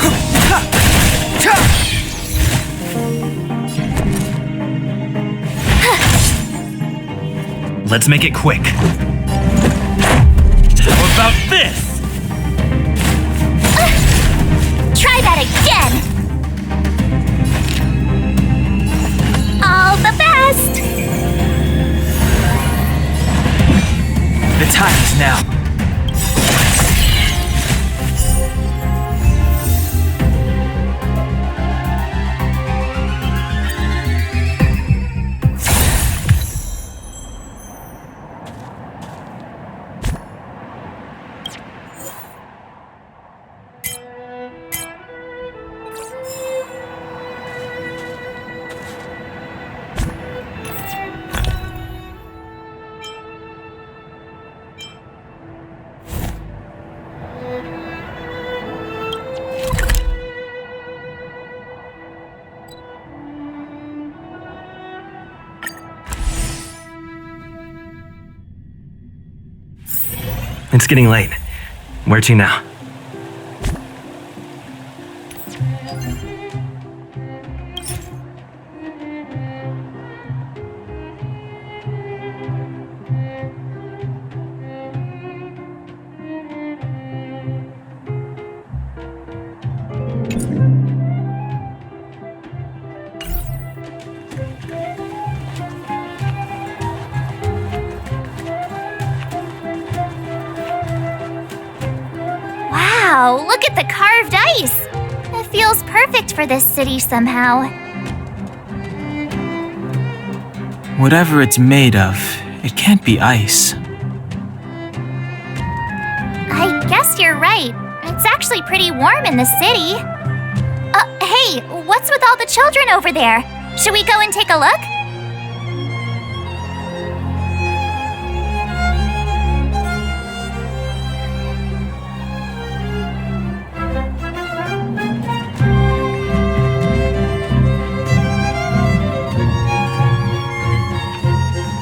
S8: Let's make it quick. How about this?
S3: Try that again. All the best.
S6: The time is now.
S8: It's getting late. Where to now?
S3: Wow, look at the carved ice. It feels perfect for this city somehow.
S6: Whatever it's made of, it can't be ice.
S3: I guess you're right. It's actually pretty warm in the city. Hey, what's with all the children over there? Should we go and take a look?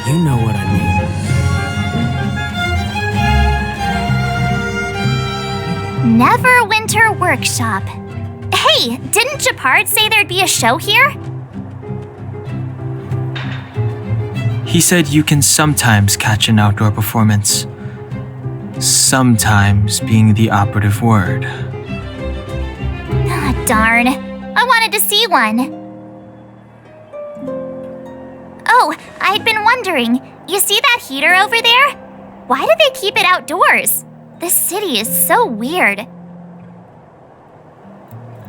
S8: You know what I mean.
S3: Neverwinter Workshop. Hey, didn't Japard say there'd be a show here?
S6: He said you can sometimes catch an outdoor performance. Sometimes being the operative word.
S3: Ah, darn. I wanted to see one. Oh, I'd been wondering, you see that heater over there? Why do they keep it outdoors? This city is so weird.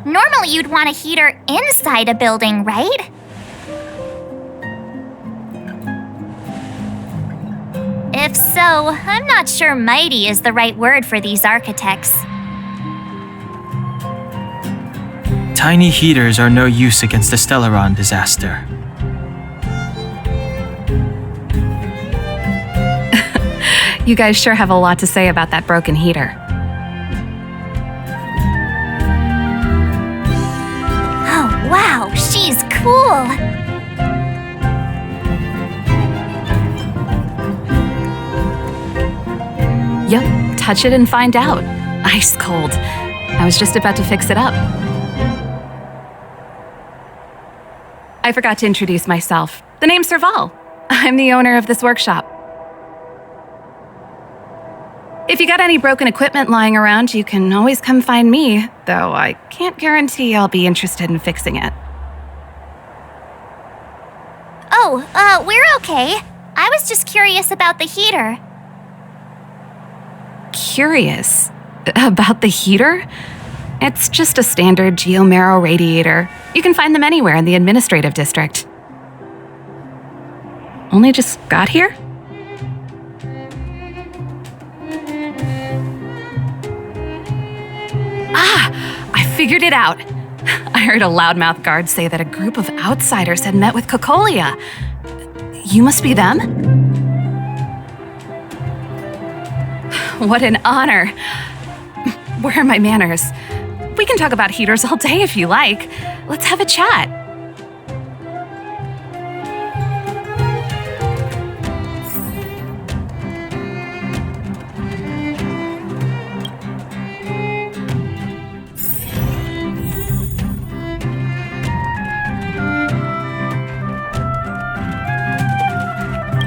S3: Normally you'd want a heater inside a building, right? If so, I'm not sure mighty is the right word for these architects.
S6: Tiny heaters are no use against the Stellaron disaster.
S4: You guys sure have a lot to say about that broken heater.
S3: Oh, wow, she's cool.
S4: Yup, touch it and find out. Ice cold. I was just about to fix it up. I forgot to introduce myself. The name's Serval. I'm the owner of this workshop. If you got any broken equipment lying around, you can always come find me, though I can't guarantee I'll be interested in fixing it.
S3: Oh, we're okay. I was just curious about the heater.
S4: Curious? About the heater? It's just a standard geomarrow radiator. You can find them anywhere in the administrative district. Only just got here? I figured it out. I heard a loudmouth guard say that a group of outsiders had met with Cocolia. You must be them? What an honor. Where are my manners? We can talk about heaters all day if you like. Let's have a chat.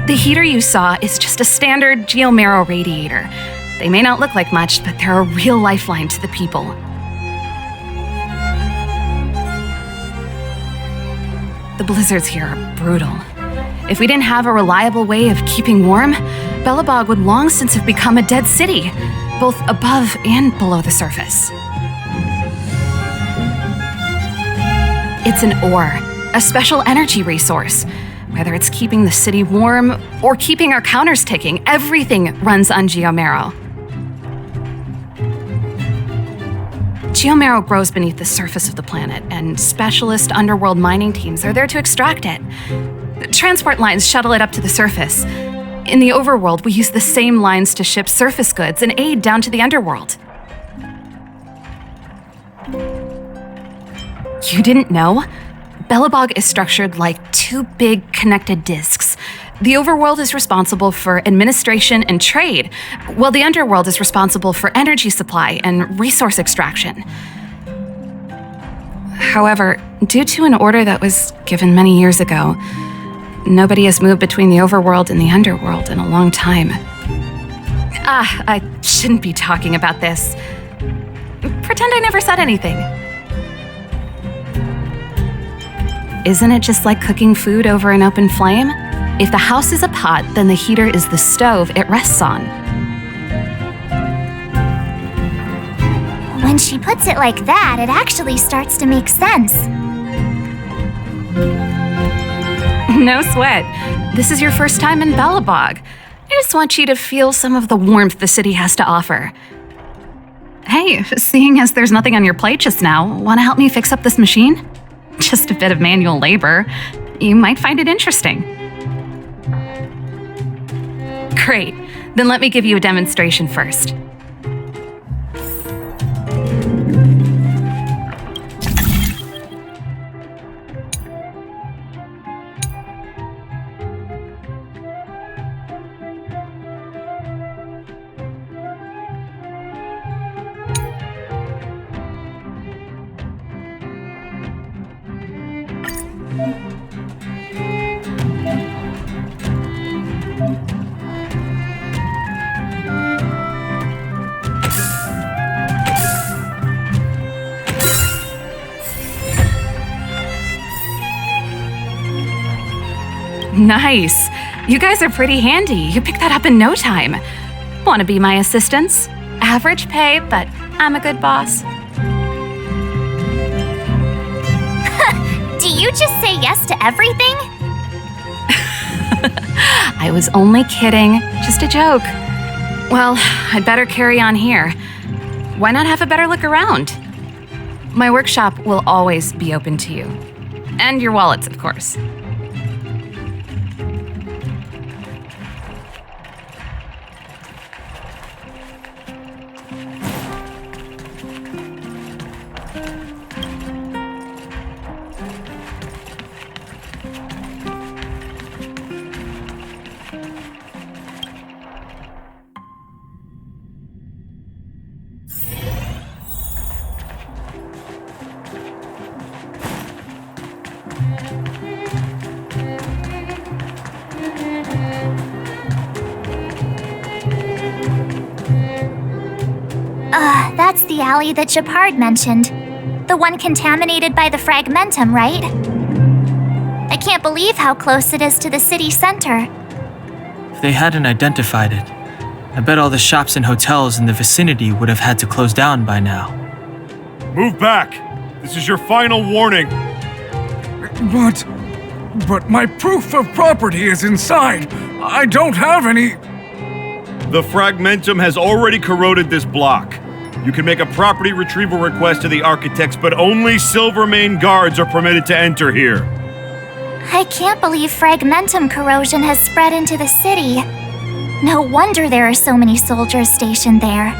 S4: The heater you saw is just a standard geomarrow radiator. They may not look like much, but they're a real lifeline to the people. The blizzards here are brutal. If we didn't have a reliable way of keeping warm, Belobog would long since have become a dead city, both above and below the surface. It's an ore, a special energy resource. Whether it's keeping the city warm or keeping our counters ticking, everything runs on geomarrow. Geomarrow grows beneath the surface of the planet, and specialist underworld mining teams are there to extract it. Transport lines shuttle it up to the surface. In the overworld, we use the same lines to ship surface goods and aid down to the underworld. You didn't know? Belobog is structured like two big connected disks. The overworld is responsible for administration and trade, while the underworld is responsible for energy supply and resource extraction. However, due to an order that was given many years ago, nobody has moved between the overworld and the underworld in a long time. I shouldn't be talking about this. Pretend I never said anything. Isn't it just like cooking food over an open flame? If the house is a pot, then the heater is the stove it rests on.
S3: When she puts it like that, it actually starts to make sense.
S4: No sweat. This is your first time in Belobog. I just want you to feel some of the warmth the city has to offer. Hey, seeing as there's nothing on your plate just now, want to help me fix up this machine? just a bit of manual labor. You might find it interesting. Great. Then let me give you a demonstration first. Nice. You guys are pretty handy. You picked that up in no time. Want to be my assistants? Average pay, but I'm a good boss.
S3: Do you just say yes to everything?
S4: I was only kidding. Just a joke. Well, I'd better carry on here. Why not have a better look around? My workshop will always be open to you. And your wallets, of course.
S3: That's the alley that Japard mentioned. The one contaminated by the fragmentum, right? I can't believe how close it is to the city center.
S6: If they hadn't identified it, I bet all the shops and hotels in the vicinity would have had to close down by now.
S10: Move back! This is your final warning!
S11: But my proof of property is inside. I don't have any.
S10: The fragmentum has already corroded this block. You can make a property retrieval request to the architects, but only Silvermane guards are permitted to enter here.
S3: I can't believe fragmentum corrosion has spread into the city. No wonder there are so many soldiers stationed there.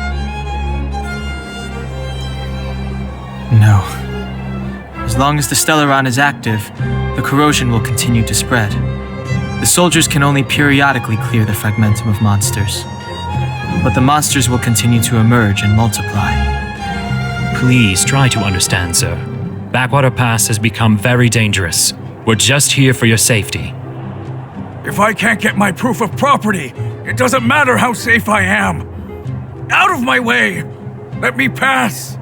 S6: No. As long as the Stellaron is active, the corrosion will continue to spread. The soldiers can only periodically clear the fragmentum of monsters. But the monsters will continue to emerge and multiply.
S12: Please try to understand, sir. Backwater Pass has become very dangerous. We're just here for your safety.
S11: If I can't get my proof of property, it doesn't matter how safe I am. Out of my way! Let me pass!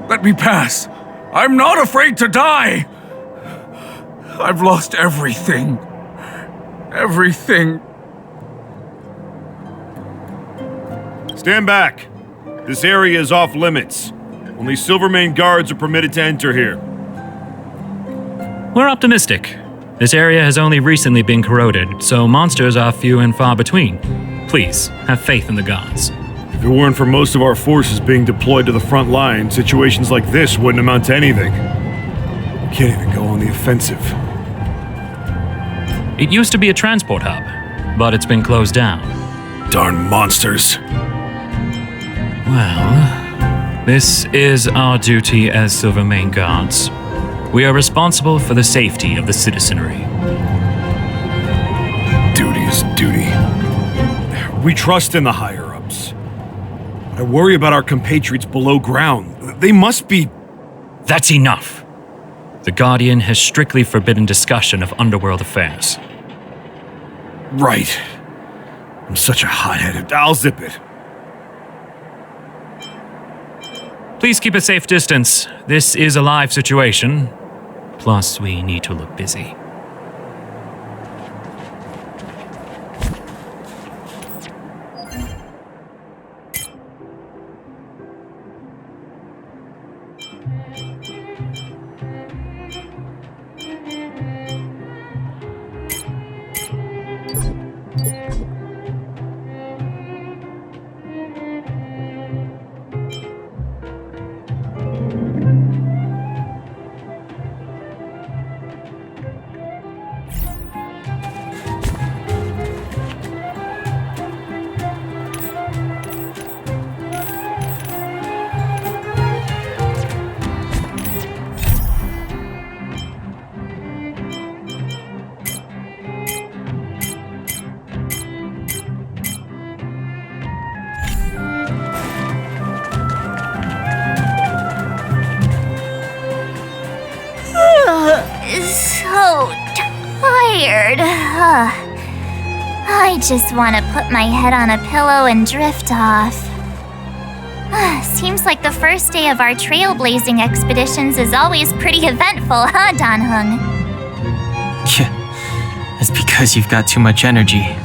S11: Let me pass. I'm not afraid to die. I've lost everything. Everything.
S10: Stand back. This area is off limits. Only Silvermane guards are permitted to enter here.
S12: We're optimistic. This area has only recently been corroded, so monsters are few and far between. Please, have faith in the gods.
S10: If it weren't for most of our forces being deployed to the front line, situations like this wouldn't amount to anything. We can't even go on the offensive.
S12: It used to be a transport hub, but it's been closed down.
S10: Darn monsters.
S12: Well, this is our duty as Silvermane guards. We are responsible for the safety of the citizenry.
S10: Duty is duty. We trust in the higher-ups. I worry about our compatriots below ground. They must be...
S12: That's enough. The Guardian has strictly forbidden discussion of underworld affairs.
S10: Right. I'm such a hot-headed... I'll zip it.
S12: Please keep a safe distance. This is a live situation. Plus, we need to look busy.
S3: tired. I just want to put my head on a pillow and drift off. Seems like the first day of our trailblazing expeditions is always pretty eventful, huh, Dan-hung?
S6: Yeah, that's because you've got too much energy.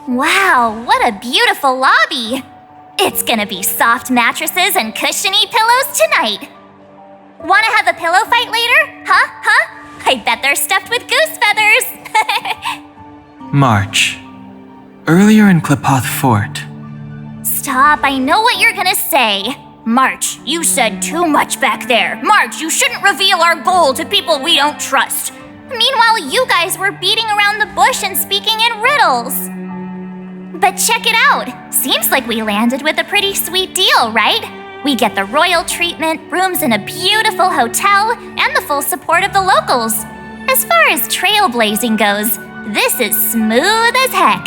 S3: Wow, what a beautiful lobby! It's gonna be soft mattresses and cushiony pillows tonight. Wanna have a pillow fight later? Huh? I bet they're stuffed with goose feathers.
S6: March. Earlier in Klipoth Fort.
S3: Stop, I know what you're gonna say. March, you said too much back there. March, you shouldn't reveal our goal to people we don't trust. Meanwhile, you guys were beating around the bush and speaking in riddles. But check it out. Seems like we landed with a pretty sweet deal, right? We get the royal treatment, rooms in a beautiful hotel, and the full support of the locals. As far as trailblazing goes, this is smooth as heck.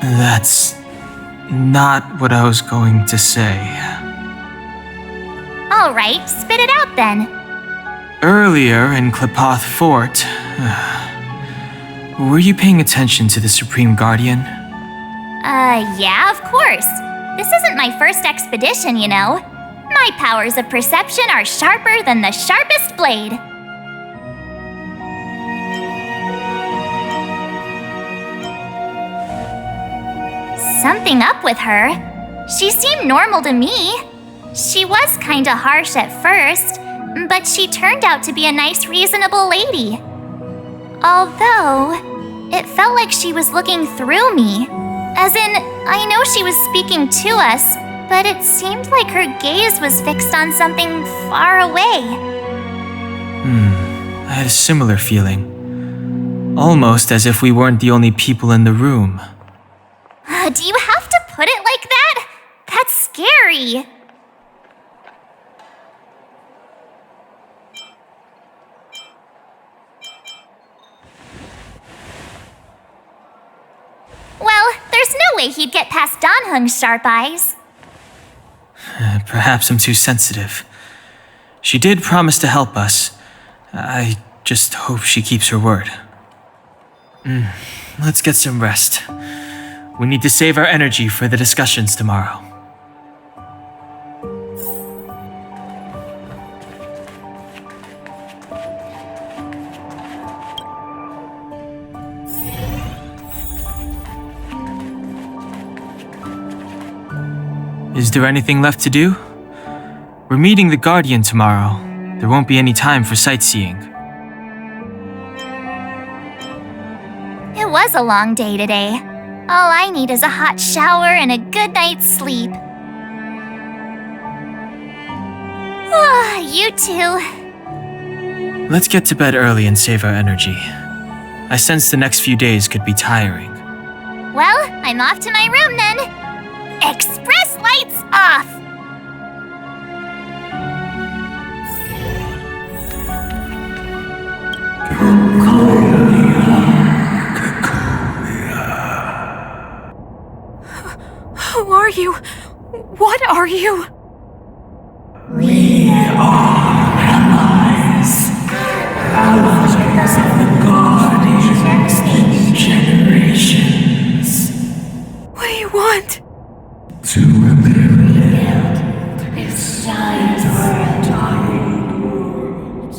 S6: That's not what I was going to say.
S3: All right, spit it out then.
S6: Earlier in Klipoth Fort, were you paying attention to the Supreme Guardian?
S3: Yeah, of course. This isn't my first expedition, you know. My powers of perception are sharper than the sharpest blade. Something up with her. She seemed normal to me. She was kinda harsh at first, but she turned out to be a nice, reasonable lady. Although, it felt like she was looking through me. As in, I know she was speaking to us, but it seemed like her gaze was fixed on something far away.
S6: I had a similar feeling. Almost as if we weren't the only people in the room.
S3: Do you have to put it like that? That's scary. Well, there's no way he'd get past Dan-hung's sharp eyes.
S6: Perhaps I'm too sensitive. She did promise to help us. I just hope she keeps her word. Let's get some rest. We need to save our energy for the discussions tomorrow. Is there anything left to do? We're meeting the Guardian tomorrow. There won't be any time for sightseeing.
S3: It was a long day today. All I need is a hot shower and a good night's sleep. You too.
S6: Let's get to bed early and save our energy. I sense the next few days could be tiring.
S3: Well, I'm off to my room then. Express lights off!
S4: Who are you? What are you?
S13: We are allies. Allies of the Guardians in generations.
S4: What do you want?
S13: To rebuild its size for a dying world.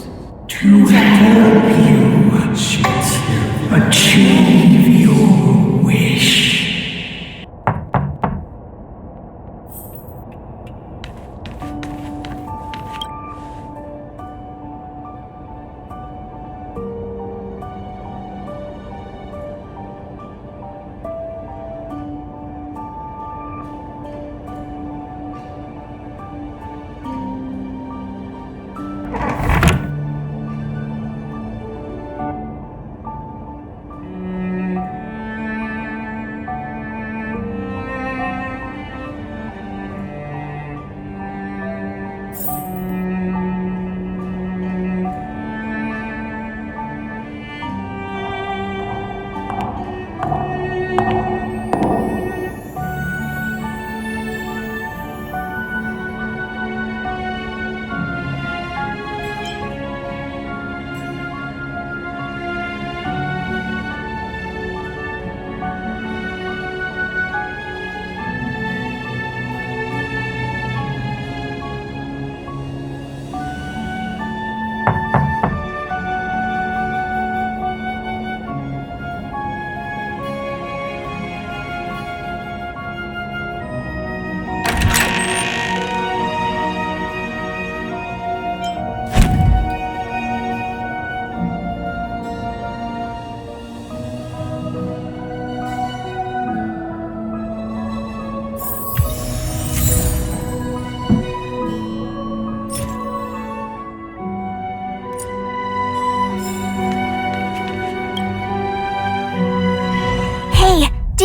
S13: To help you achieve your wish.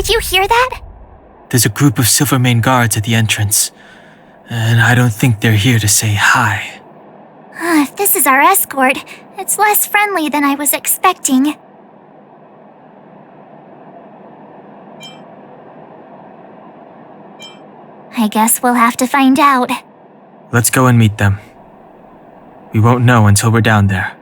S3: Did you hear that?
S6: There's a group of Silvermane guards at the entrance, and I don't think they're here to say hi.
S3: If this is our escort, it's less friendly than I was expecting. I guess we'll have to find out.
S6: Let's go and meet them. We won't know until we're down there.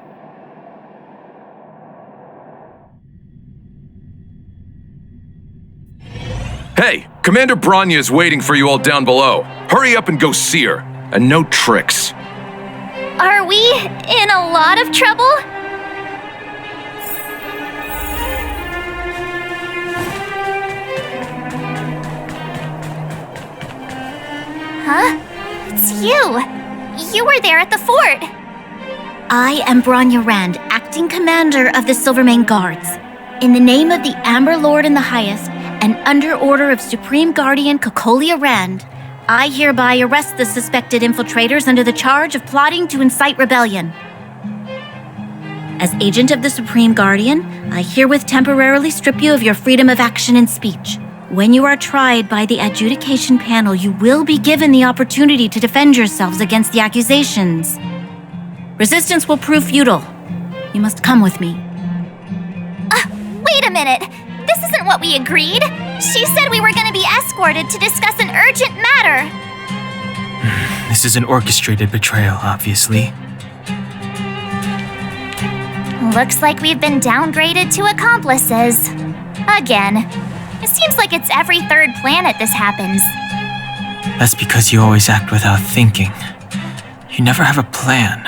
S14: Hey, Commander Branya is waiting for you all down below. Hurry up and go see her. And no tricks.
S3: Are we in a lot of trouble? Huh? It's you! You were there at the fort!
S1: I am Branya Rand, acting commander of the Silvermane Guards. In the name of the Amber Lord in the Highest, and under order of Supreme Guardian Cocolia Rand, I hereby arrest the suspected infiltrators under the charge of plotting to incite rebellion. As agent of the Supreme Guardian, I herewith temporarily strip you of your freedom of action and speech. When you are tried by the adjudication panel, you will be given the opportunity to defend yourselves against the accusations. Resistance will prove futile. You must come with me.
S3: Wait a minute! This isn't what we agreed! She said we were gonna be escorted to discuss an urgent matter!
S6: This is an orchestrated betrayal, obviously.
S3: Looks like we've been downgraded to accomplices. Again. It seems like it's every third planet this happens.
S6: That's because you always act without thinking. You never have a plan.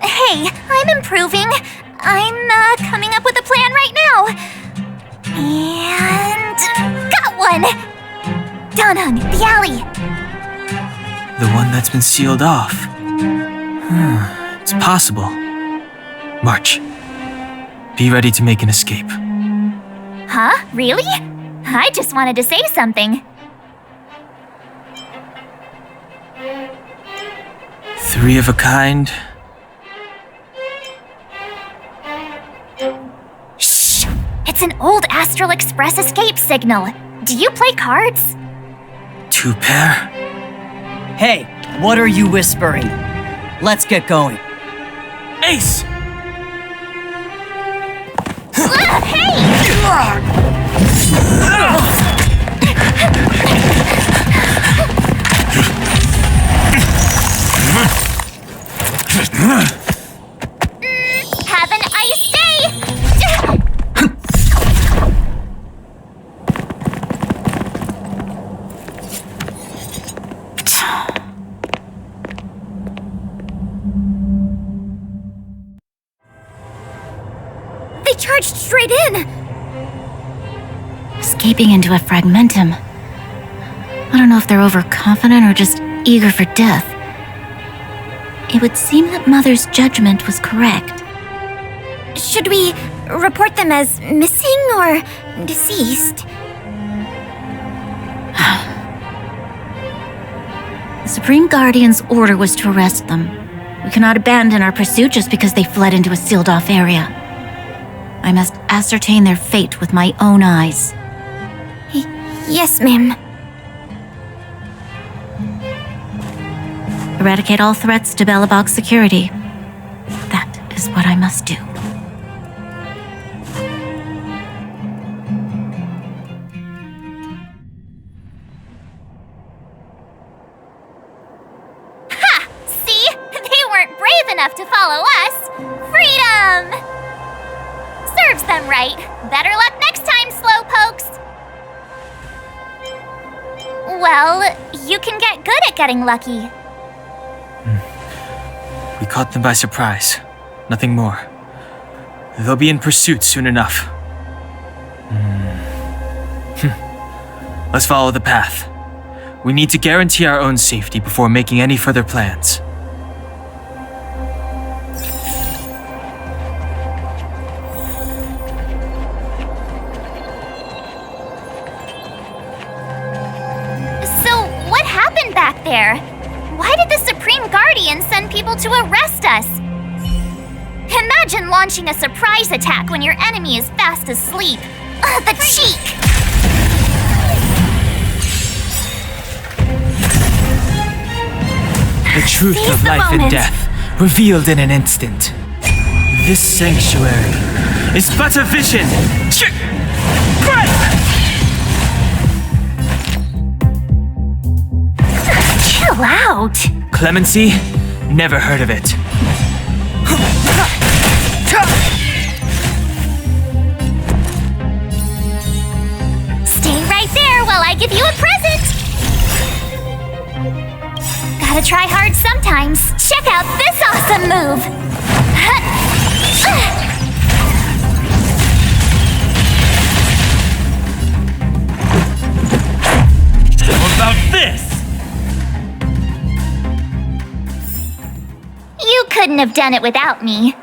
S3: Hey, I'm improving. I'm coming up with a plan right now. And got one! Down the alley.
S6: The one that's been sealed off. It's possible. March. Be ready to make an escape.
S3: Huh? Really? I just wanted to say something.
S6: Three of a kind.
S3: Shh! It's an old Astral Express escape signal. Do you play cards?
S6: 2 pair?
S9: Hey, what are you whispering? Let's get going.
S6: Ace!
S3: Have an ice day!
S1: They charged straight in! Escaping into a fragmentum. I don't know if they're overconfident or just eager for death. It would seem that Mother's judgment was correct.
S3: Should we report them as missing or deceased?
S1: The Supreme Guardian's order was to arrest them. We cannot abandon our pursuit just because they fled into a sealed-off area. I must ascertain their fate with my own eyes.
S3: Yes, ma'am.
S1: Eradicate all threats to Belobog's security. That is what I must do.
S3: Ha! See? They weren't brave enough to follow us. Freedom! Serves them right. Better luck next time, slowpokes. Well, you can get good at getting lucky.
S6: We caught them by surprise. Nothing more. They'll be in pursuit soon enough. Let's follow the path. We need to guarantee our own safety before making any further plans.
S3: So, what happened back there? Why did the Supreme Guardian send people to arrest us? Imagine launching a surprise attack when your enemy is fast asleep. The cheek!
S6: The truth
S1: Seize
S6: of
S1: the
S6: life and
S1: moment.
S6: death, revealed in an instant. This sanctuary is but a vision.
S1: Chill out.
S6: Clemency? Never heard of it.
S3: Stay right there while I give you a present! Gotta try hard sometimes. Check out this awesome move!
S6: How about this?
S3: You couldn't have done it without me.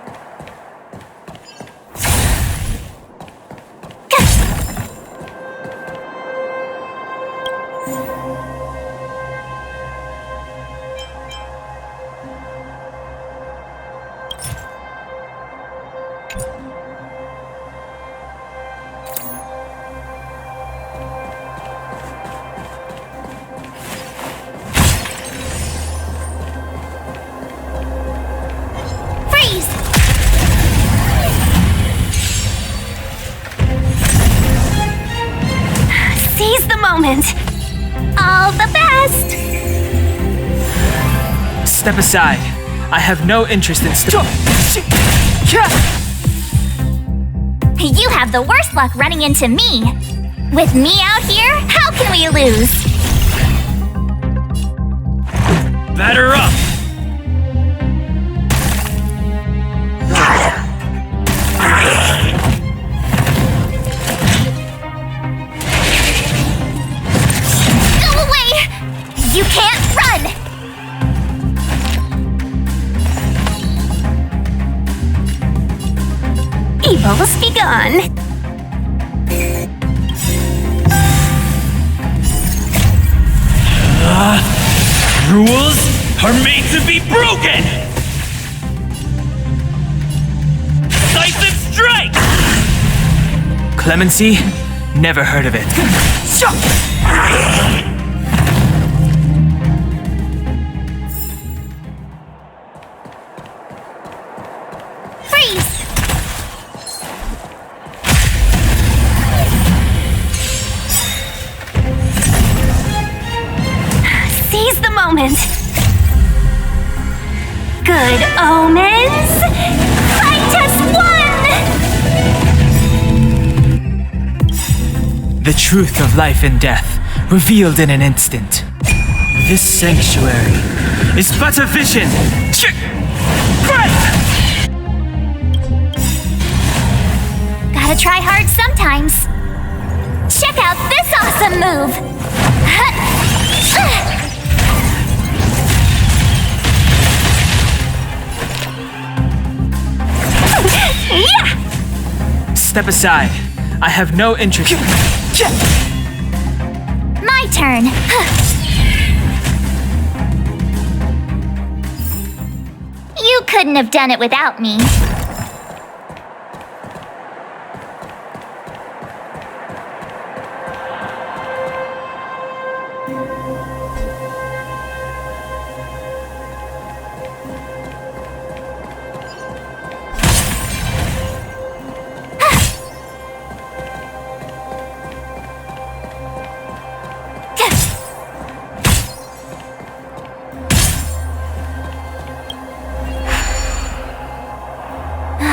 S1: Seize the moment.
S3: All the best!
S6: Step aside. I have no interest in
S3: You have the worst luck running into me. With me out here, how can we lose?
S6: Batter up!
S3: Go away! You can't run!
S1: Evils be gone.
S6: Rules are made to be broken! Slice and strike! Clemency? Never heard of it.
S3: Freeze!
S1: Seize the moment. Good omens. NightPt.1!
S6: The truth of life and death, revealed in an instant. This sanctuary is but a vision.
S3: Gotta try hard sometimes. Check out this awesome move!
S1: Yeah!
S6: Step aside. I have no interest.
S3: My turn. You couldn't have done it without me.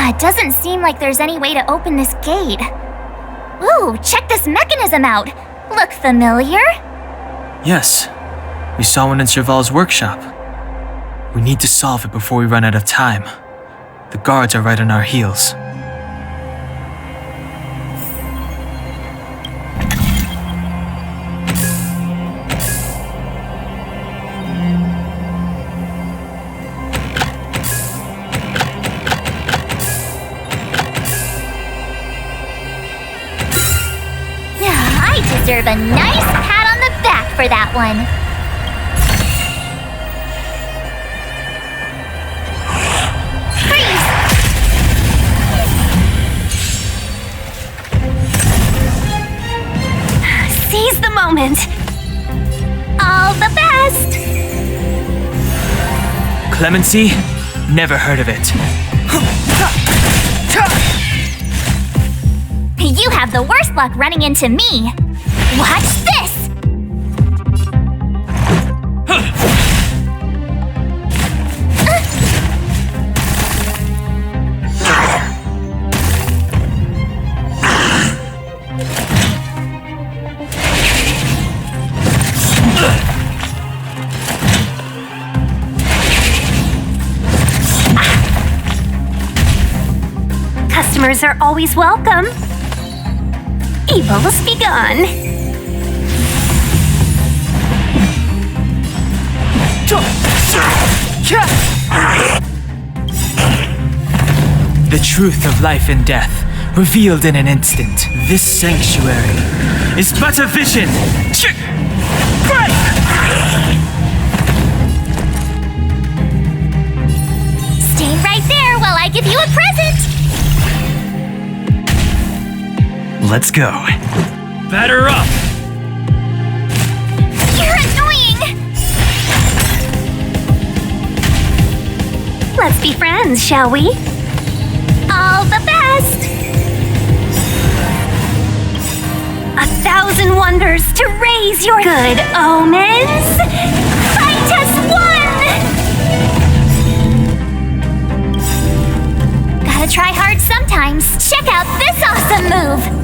S3: It doesn't seem like there's any way to open this gate. Ooh, check this mechanism out. Look familiar?
S6: Yes. We saw one in Serval's workshop. We need to solve it before we run out of time. The guards are right on our heels.
S3: Deserve a nice pat on the back for that one. Freeze!
S1: Seize the moment.
S3: All the best!
S6: Clemency? Never heard of it.
S3: You have the worst luck running into me. Watch this! Customers are always welcome. Evils be gone.
S6: The truth of life and death, revealed in an instant. This sanctuary is but a vision.
S3: Stay right there while I give you a present.
S2: Let's go.
S6: Batter up!
S3: You're annoying! Let's be friends, shall we? All the best! 1,000 wonders to raise your good omens! Fight as one! Gotta try hard sometimes. Check out this awesome move!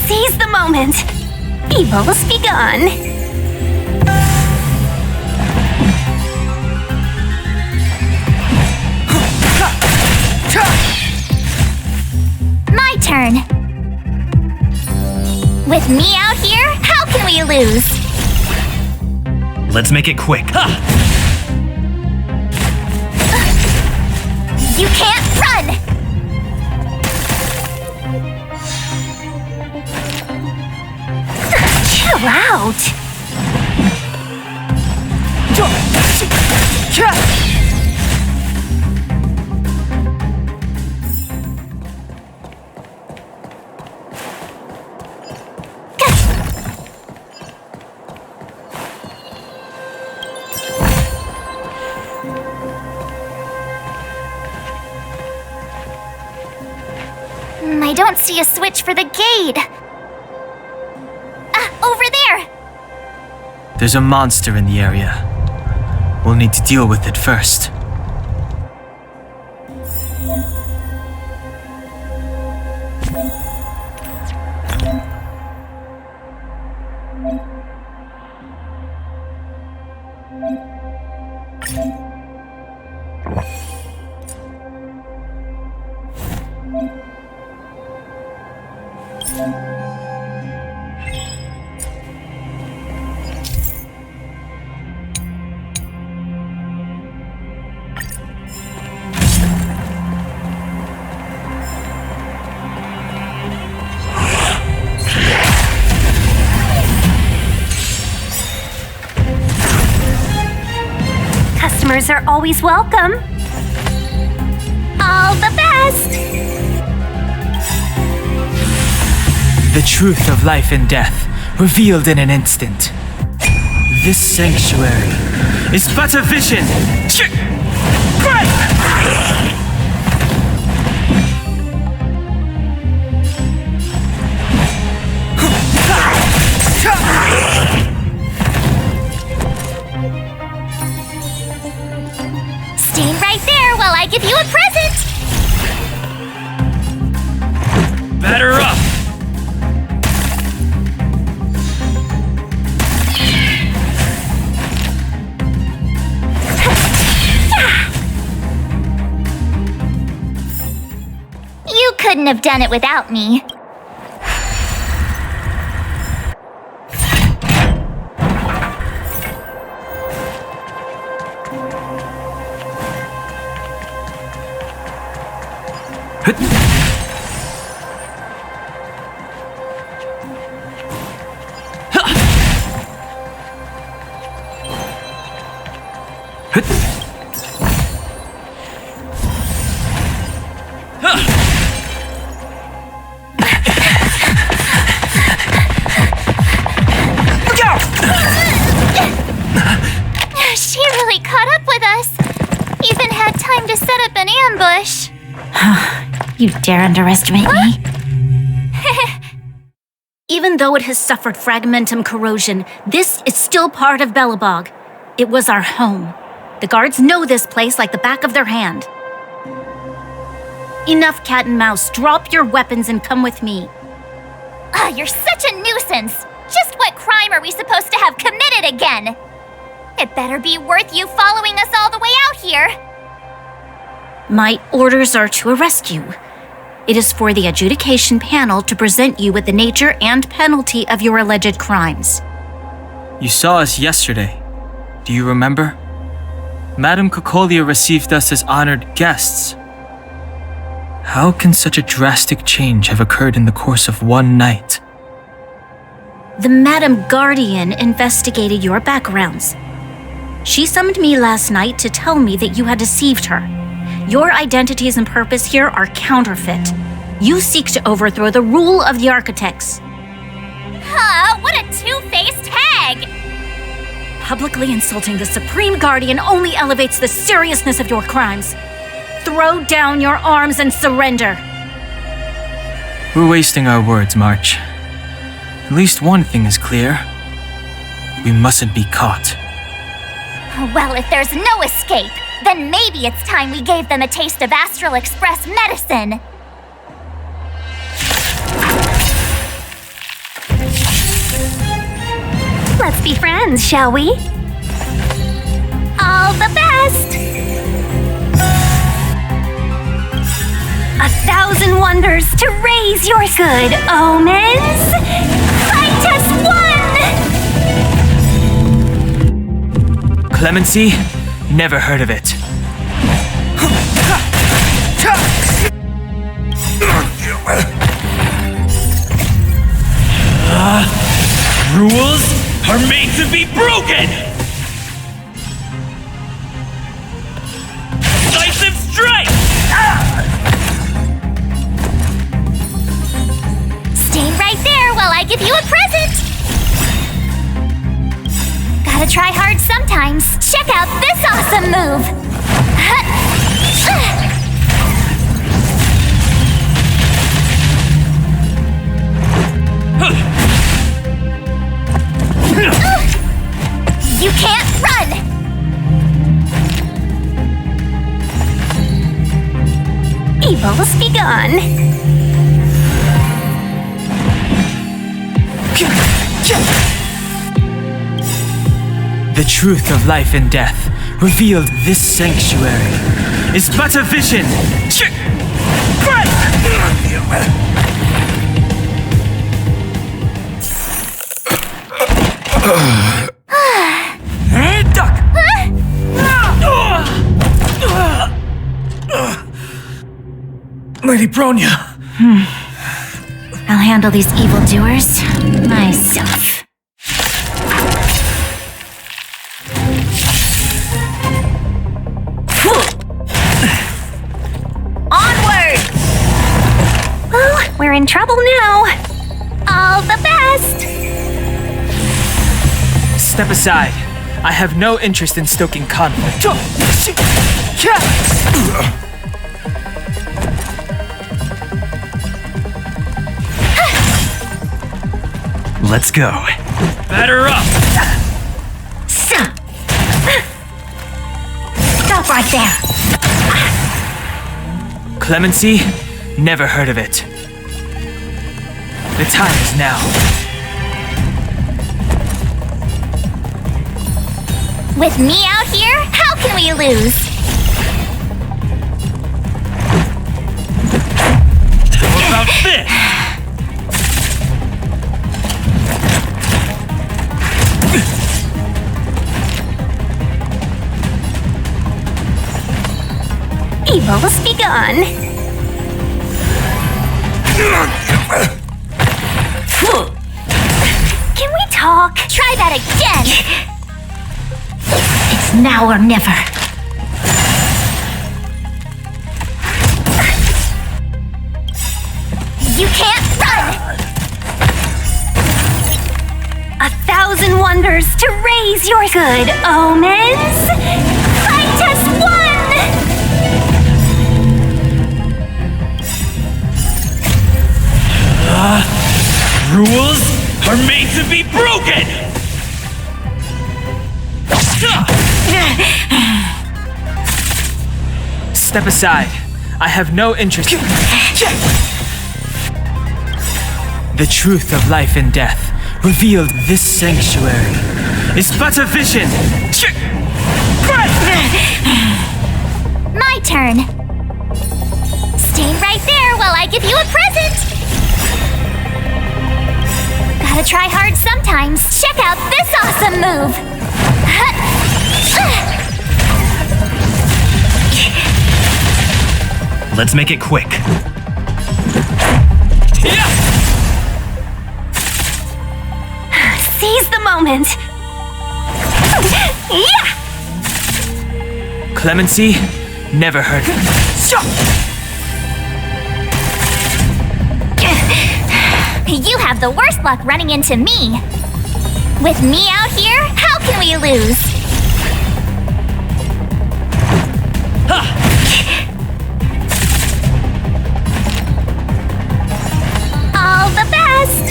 S3: Seize the moment. Evils be gone. My turn. With me out here, how can we lose?
S2: Let's make it quick.
S3: You can't run! Chill out! I don't see a switch for the gate. Over there!
S6: There's a monster in the area. We'll need to deal with it first.
S3: Customers are always welcome. All the best!
S6: The truth of life and death, revealed in an instant. This sanctuary is but a vision.
S3: Stay right there while I give you a present!
S6: Batter up!
S3: couldn't have done it without me. She really caught up with us. Even had time to set up an ambush.
S1: You dare underestimate me? Even though it has suffered fragmentum corrosion, this is still part of Belobog. It was our home. The guards know this place like the back of their hand. Enough cat and mouse. Drop your weapons and come with me.
S3: You're such a nuisance. Just what crime are we supposed to have committed again? It better be worth you following us all the way out here.
S1: My orders are to arrest you. It is for the adjudication panel to present you with the nature and penalty of your alleged crimes.
S6: You saw us yesterday. Do you remember? Madame Cocolia received us as honored guests. How can such a drastic change have occurred in the course of one night?
S1: The Madam Guardian investigated your backgrounds. She summoned me last night to tell me that you had deceived her. Your identities and purpose here are counterfeit. You seek to overthrow the rule of the architects.
S3: What a two-faced hag!
S1: Publicly insulting the Supreme Guardian only elevates the seriousness of your crimes. Throw down your arms and surrender.
S6: We're wasting our words, March. At least one thing is clear. We mustn't be caught.
S3: Well, if there's no escape, then maybe it's time we gave them a taste of Astral Express medicine.
S15: Let's be friends, shall we?
S3: All the best!
S15: 1,000 wonders to raise your good omens!
S3: NightPt.1!
S6: Clemency? Never heard of it.
S16: Rules are made to be broken! Decisive strike!
S3: Stay right there while I give you a present! Gotta try hard sometimes. Check out this awesome move! You can't run!
S15: Evils be gone.
S6: The truth of life and death, revealed this sanctuary, is but a vision.
S8: Lady Bronya!
S1: I'll handle these evildoers myself.
S3: Onward!
S15: Well, we're in trouble now.
S3: All the best!
S6: Step aside. I have no interest in stoking conflict.
S2: Let's go.
S16: Batter up!
S1: Stop right there.
S6: Clemency? Never heard of it. The time is now.
S3: With me out here, how can we lose?
S15: Evils be gone. Can we talk?
S3: Try that again!
S1: It's now or never.
S3: You can't run!
S15: 1,000 wonders to raise your good omens. Fight as one!
S16: Rules are made to be broken!
S6: Step aside. I have no interest. The truth of life and death, revealed this sanctuary, is but a vision.
S3: My turn. Stay right there while I give you a present. Gotta try hard sometimes. Check out this awesome move.
S2: Let's make it quick.
S15: Seize the moment. Yeah!
S6: Clemency? Never heard.
S3: You have the worst luck running into me. With me out here, how can we lose? All the best!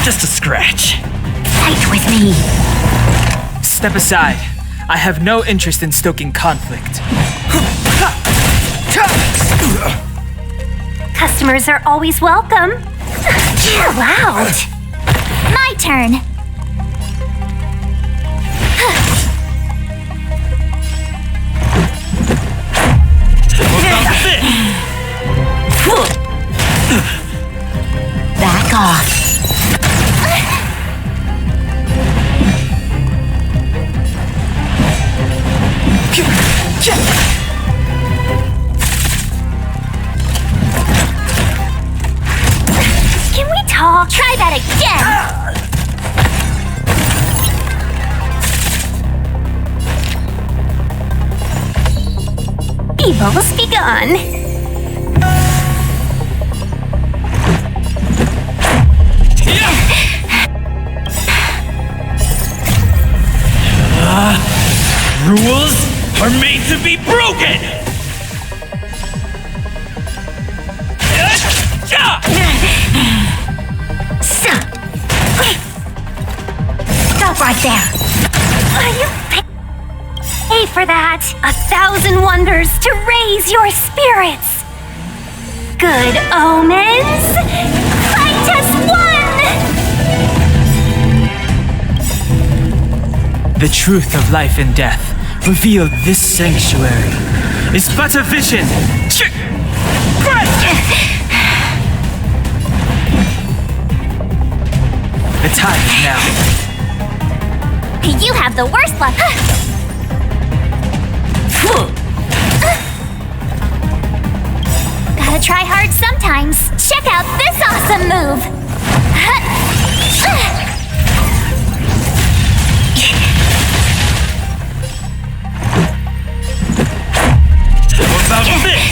S2: Just a scratch.
S1: Fight with me.
S6: Step aside. I have no interest in stoking conflict.
S15: Customers are always welcome. Chill out.
S3: My turn.
S1: Back off.
S15: Can we talk?
S3: Try that again.
S15: Evils be gone.
S16: Rules are made to be broken!
S15: Stop right there. You pay for that. 1,000 wonders to raise your spirits. Good omens. Fight as one.
S6: The truth of life and death, revealed this sanctuary, is but a vision. The time is now.
S3: You have the worst luck. Gotta try hard sometimes. Check out this awesome move.
S16: How about this?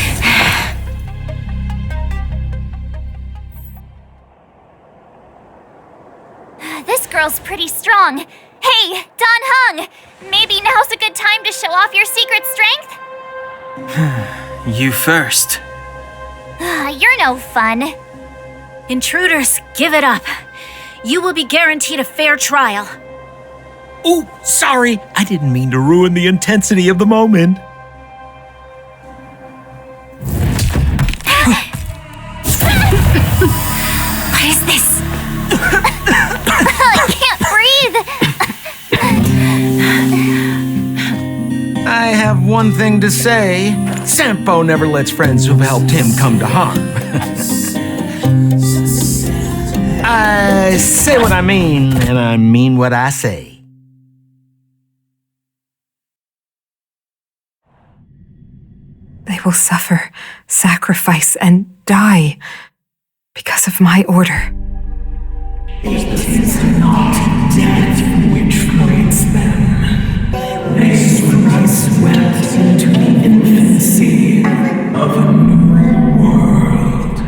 S3: This girl's pretty strong. Hey, Don Hung! Maybe now's a good time to show off your secret strength?
S6: You first.
S3: You're no fun.
S1: Intruders, give it up. You will be guaranteed a fair trial.
S7: Oh, sorry. I didn't mean to ruin the intensity of the moment.
S1: What is this?
S3: I can't breathe.
S17: I have one thing to say. Sampo never lets friends who've helped him come to harm. I say what I mean, and I mean what I say.
S18: They will suffer, sacrifice, and die because of my order.
S13: It is not death which frees them. They swept into the infancy of a new world.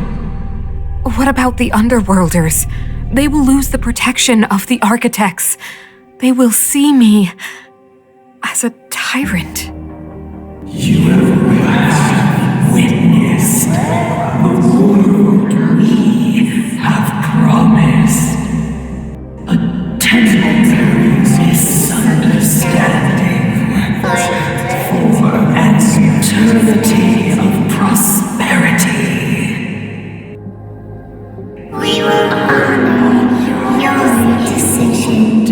S18: What about the underworlders? They will lose the protection of the architects. They will see me as a tyrant.
S13: You have witnessed the world we have promised. A temporary misunderstanding for an eternity of prosperity. We will honor your decision.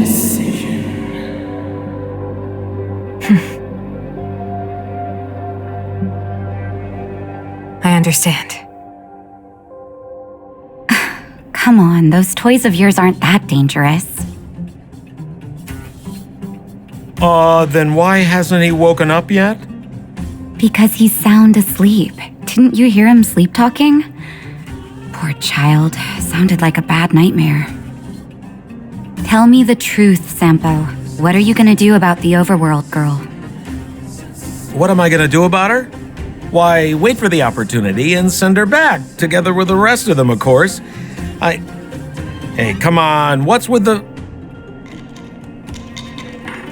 S18: I understand.
S1: Come on, those toys of yours aren't that dangerous.
S7: Then why hasn't he woken up yet?
S1: Because he's sound asleep. Didn't you hear him sleep talking? Poor child. Sounded like a bad nightmare. Tell me the truth, Sampo. What are you gonna do about the overworld girl?
S7: What am I gonna do about her? Why, wait for the opportunity and send her back, together with the rest of them, of course. Hey, come on, what's with the...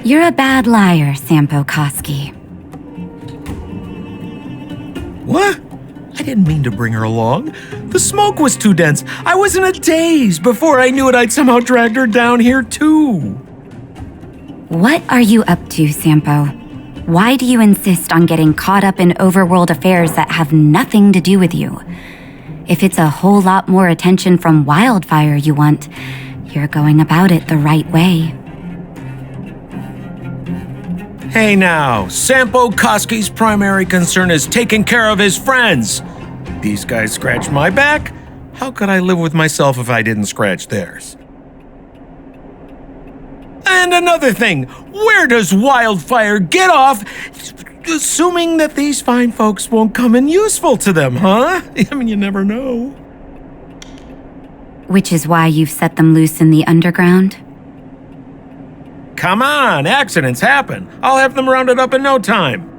S1: You're a bad liar, Sampo Koski.
S7: What? I didn't mean to bring her along. The smoke was too dense. I was in a daze. Before I knew it, I'd somehow dragged her down here, too.
S1: What are you up to, Sampo? Why do you insist on getting caught up in overworld affairs that have nothing to do with you? If it's a whole lot more attention from Wildfire you want, you're going about it the right way.
S7: Hey now, Sampo Koski's primary concern is taking care of his friends. These guys scratch my back. How could I live with myself if I didn't scratch theirs? And another thing, where does Wildfire get off assuming that these fine folks won't come in useful to them, huh? I mean, you never know.
S1: Which is why you've set them loose in the underground?
S7: Come on, accidents happen. I'll have them rounded up in no time.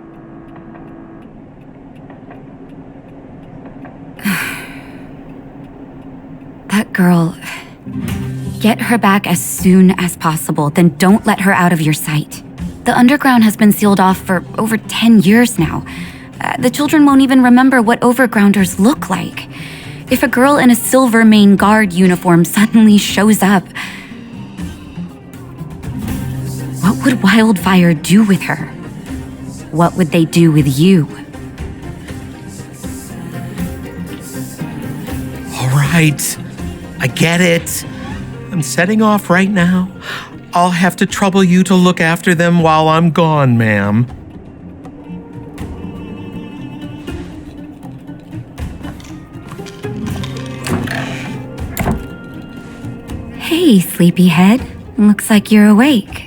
S1: That girl... Get her back as soon as possible, then don't let her out of your sight. The underground has been sealed off for over 10 years now. The children won't even remember what overgrounders look like. If a girl in a silver main guard uniform suddenly shows up, what would Wildfire do with her? What would they do with you?
S7: All right, I get it. I'm setting off right now. I'll have to trouble you to look after them while I'm gone, ma'am.
S1: Hey, sleepyhead. Looks like you're awake.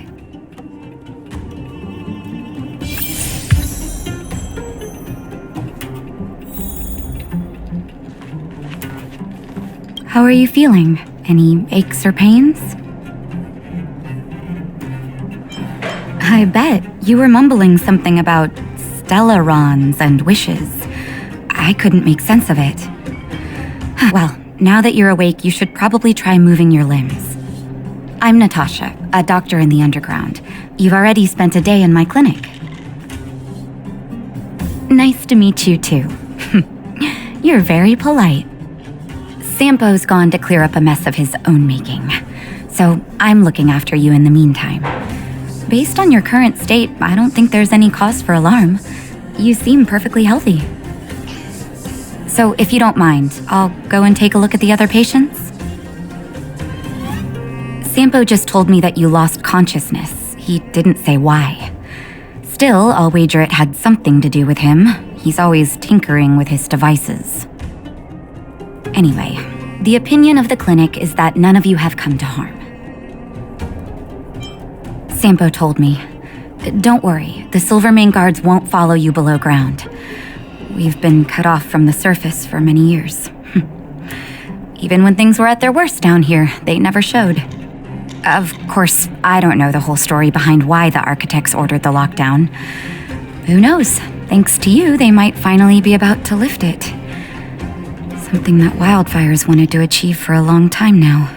S1: How are you feeling? Any aches or pains? I bet you were mumbling something about stellarons and wishes. I couldn't make sense of it. Well, now that you're awake, you should probably try moving your limbs. I'm Natasha, a doctor in the underground. You've already spent a day in my clinic. Nice to meet you, too. You're very polite. Sampo's gone to clear up a mess of his own making, so I'm looking after you in the meantime. Based on your current state, I don't think there's any cause for alarm. You seem perfectly healthy. So if you don't mind, I'll go and take a look at the other patients. Sampo just told me that you lost consciousness. He didn't say why. Still, I'll wager it had something to do with him. He's always tinkering with his devices. Anyway, The opinion of the clinic is that none of you have come to harm. Sampo told me. Don't worry, the Silvermane guards won't follow you below ground. We've been cut off from the surface for many years. Even when things were at their worst down here, they never showed. Of course, I don't know the whole story behind why the architects ordered the lockdown. Who knows? Thanks to you, they might finally be about to lift it. Something that Wildfire's wanted to achieve for a long time now.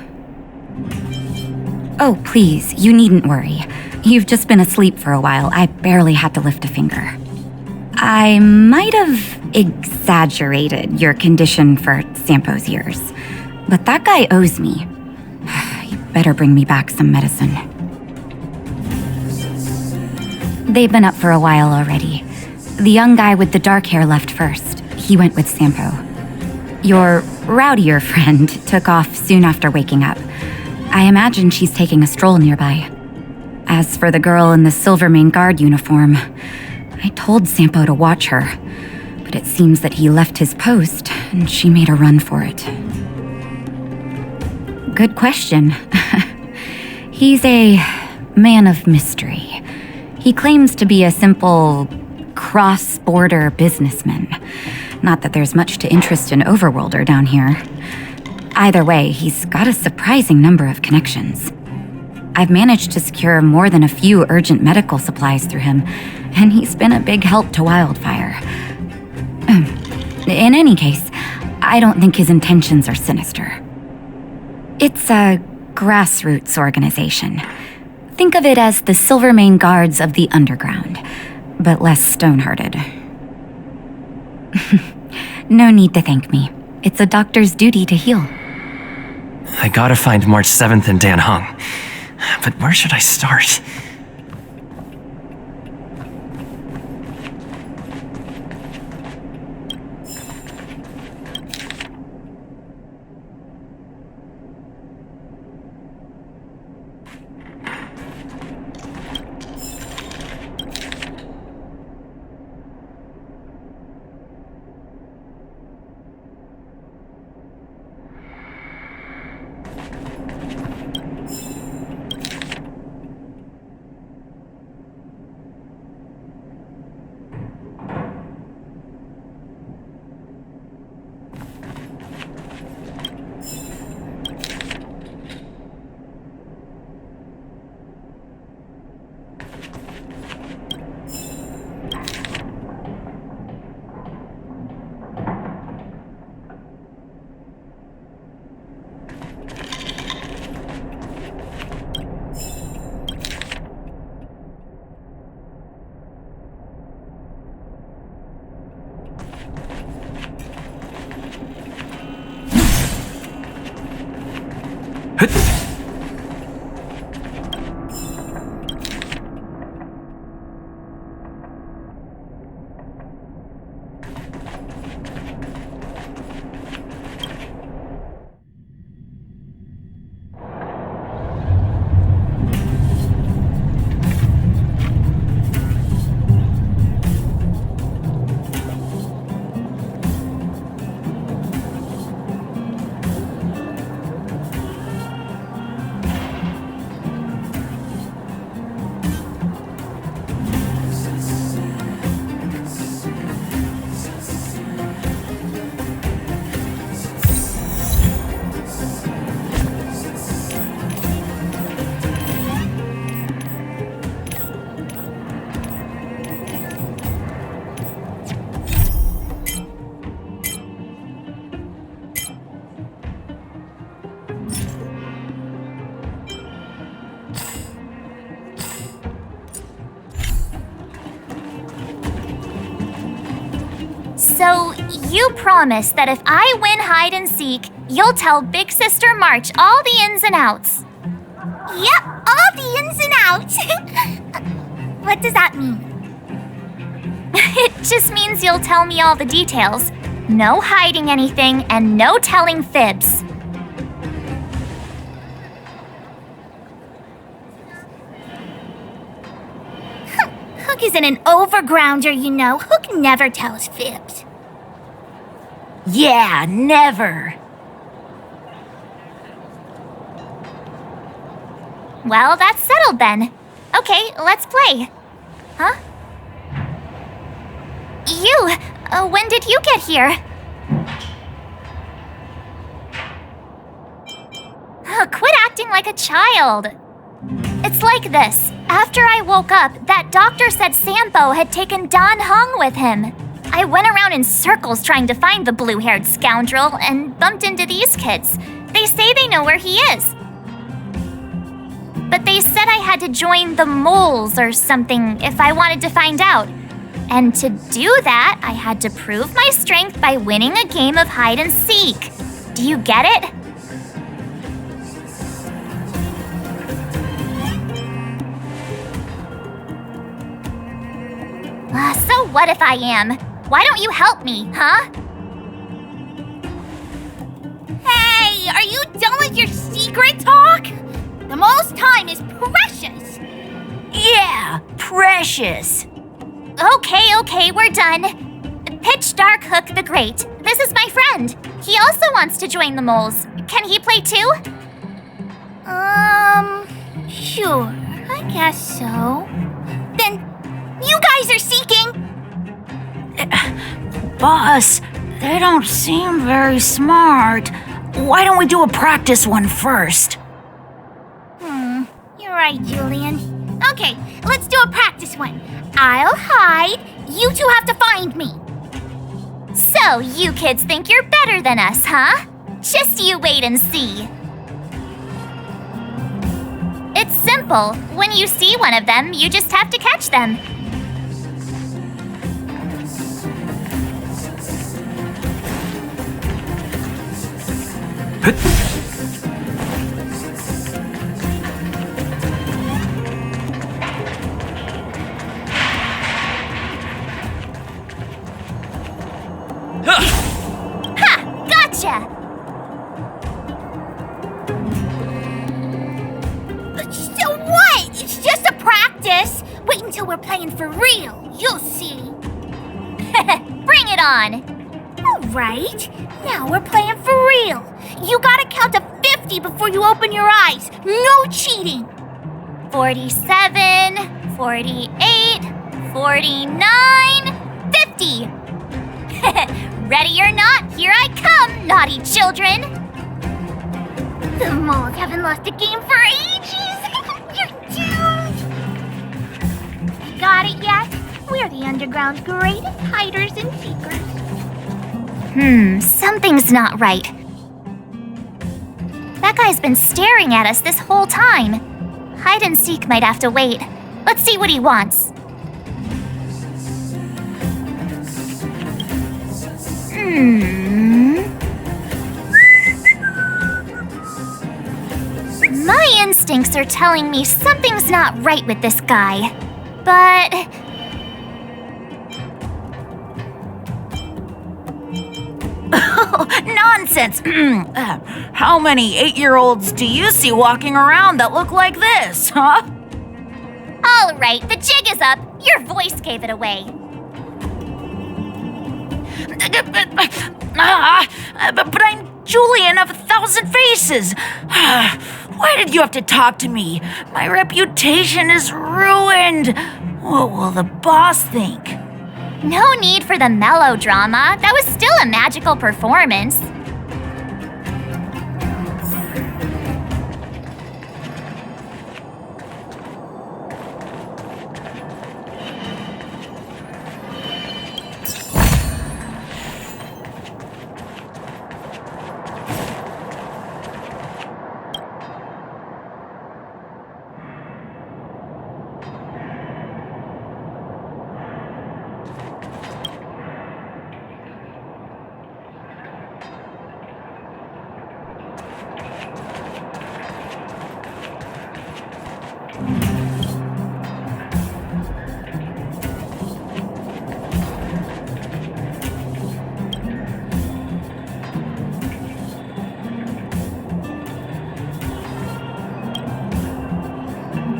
S1: Oh, please, you needn't worry. You've just been asleep for a while. I barely had to lift a finger. I might have exaggerated your condition for Sampo's years, but that guy owes me. You better bring me back some medicine. They've been up for a while already. The young guy with the dark hair left first. He went with Sampo. Your rowdier friend took off soon after waking up. I imagine she's taking a stroll nearby. As for the girl in the Silvermane guard uniform, I told Sampo to watch her, but it seems that he left his post and she made a run for it. Good question. He's a man of mystery. He claims to be a simple cross-border businessman. Not that there's much to interest an overworlder down here. Either way, he's got a surprising number of connections. I've managed to secure more than a few urgent medical supplies through him, and he's been a big help to Wildfire. In any case, I don't think his intentions are sinister. It's a grassroots organization. Think of it as the Silvermane Guards of the Underground, but less stone-hearted. No need to thank me. It's a doctor's duty to heal.
S2: I gotta find March 7th in Dan Hung. But where should I start?
S3: So, you promise that if I win hide and seek, you'll tell Big Sister March all the ins and outs?
S15: Yep, all the ins and outs. What does that mean?
S3: It just means you'll tell me all the details. No hiding anything and no telling fibs.
S15: Hook isn't an overgrounder, you know. Hook never tells fibs.
S1: Yeah, never.
S3: Well, that's settled then. Okay, let's play. Huh? You! When did you get here? Quit acting like a child. It's like this. After I woke up, that doctor said Sampo had taken Dan Hung with him. I went around in circles trying to find the blue-haired scoundrel and bumped into these kids. They say they know where he is. But they said I had to join the moles or something if I wanted to find out. And to do that, I had to prove my strength by winning a game of hide and seek. Do you get it? So what if I am? Why don't you help me, huh?
S15: Hey, are you done with your secret talk? The most time is precious.
S1: Yeah, precious.
S3: Okay, we're done. Pitch Dark Hook the Great. This is my friend. He also wants to join the moles. Can he play too?
S15: Sure, I guess so. Then, you guys are seeking?
S1: Boss, they don't seem very smart. Why don't we do a practice one first?
S15: You're right, Julian. Okay, let's do a practice one. I'll hide, you two have to find me.
S3: So, you kids think you're better than us, huh? Just you wait and see. It's simple. When you see one of them, you just have to catch them. Ha! Gotcha!
S15: So what? It's just a practice. Wait until we're playing for real. You'll see.
S3: Bring it on.
S15: All right. Now we're playing for real. You gotta count to 50 before you open your eyes. No cheating.
S3: 47, 48, 49, 50. Ready or not, here I come, naughty children.
S15: The moles haven't lost a game for ages. You're doomed. Got it yet? We're the underground's greatest hiders and seekers.
S3: Something's not right. That guy's been staring at us this whole time. Hide and seek might have to wait. Let's see what he wants. My instincts are telling me something's not right with this guy. But...
S1: Nonsense! How many 8-year-olds do you see walking around that look like this, huh?
S3: All right, the jig is up. Your voice gave it away.
S1: But I'm Julian of 1,000 Faces. Why did you have to talk to me? My reputation is ruined. What will the boss think?
S3: No need for the melodrama. That was still a magical performance.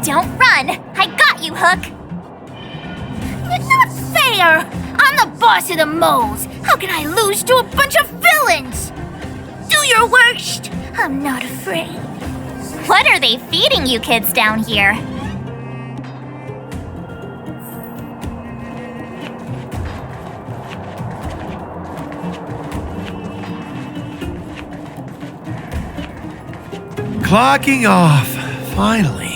S3: Don't run! I got you, Hook!
S15: It's not fair! I'm the boss of the moles! How can I lose to a bunch of villains? Do your worst! I'm not afraid.
S3: What are they feeding you kids down here?
S19: Clocking off, finally.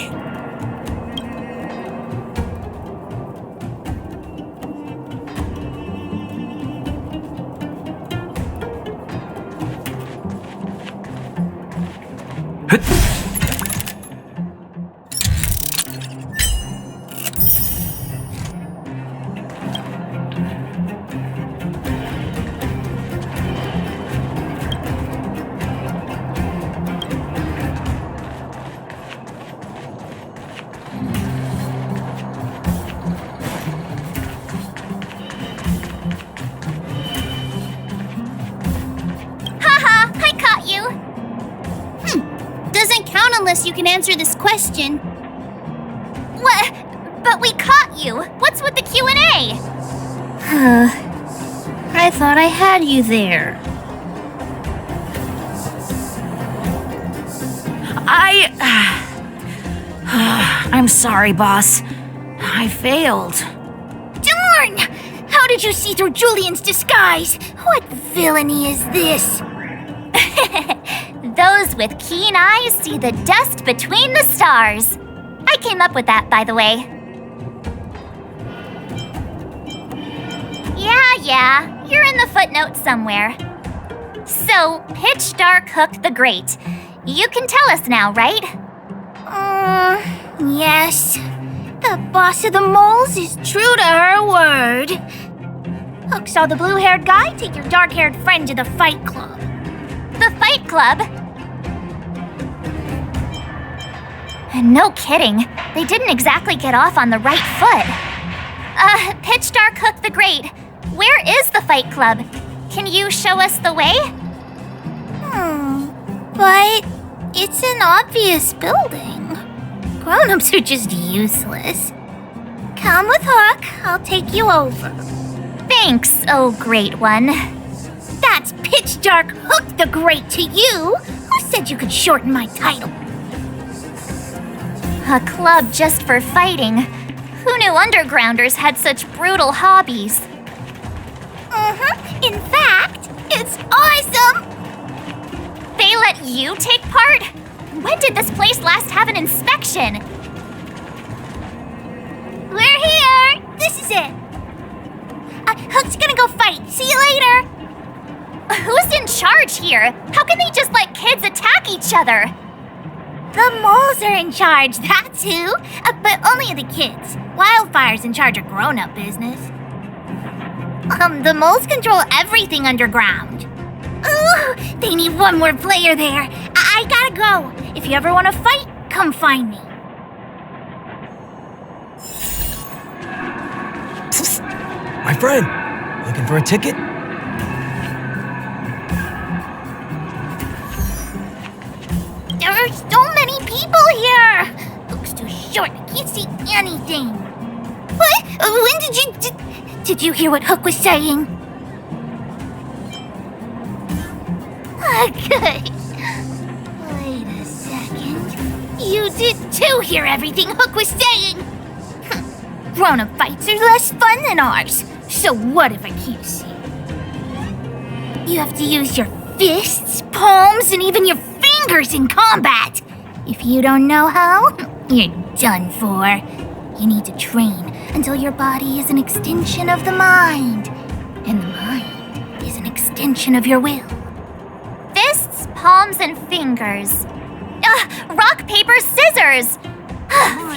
S15: Unless you can answer this question.
S3: What? But we caught you. What's with the Q&A?
S15: I thought I had you there.
S1: I'm sorry, boss. I failed.
S15: Darn! How did you see through Julian's disguise? What villainy is this?
S3: Those with keen eyes see the dust between the stars. I came up with that, by the way. Yeah, you're in the footnotes somewhere. So, Pitch Dark Hook the Great. You can tell us now, right?
S15: Yes. The boss of the moles is true to her word. Hook saw the blue-haired guy take your dark-haired friend to the fight club.
S3: The fight club? No kidding. They didn't exactly get off on the right foot. Pitch Dark Hook the Great, where is the fight club? Can you show us the way?
S15: But it's an obvious building. Grown-ups are just useless. Come with Hook, I'll take you over.
S3: Thanks, oh great one.
S15: That's Pitch Dark Hook the Great to you. Who said you could shorten my title?
S3: A club just for fighting. Who knew undergrounders had such brutal hobbies?
S15: In fact, it's awesome!
S3: They let you take part? When did this place last have an inspection?
S15: We're here! This is it! Hook's gonna go fight. See you later!
S3: Who's in charge here? How can they just let kids attack each other?
S15: The moles are in charge, that's who. But only of the kids. Wildfire's in charge of grown-up business. The moles control everything underground. Ooh, they need one more player there. I gotta go. If you ever want to fight, come find me.
S8: Psst. My friend, looking for a ticket?
S15: There are so many people here. Hook's too short. I can't see anything. What? When did you... Did you hear what Hook was saying? Good. Wait a second. You did too hear everything Hook was saying. Grown-up fights are less fun than ours. So what if I can't see? You have to use your fists, palms, and even your fingers in combat. If you don't know how, you're done for. You need to train until your body is an extension of the mind. And the mind is an extension of your will.
S3: Fists, palms, and fingers. Rock, paper, scissors!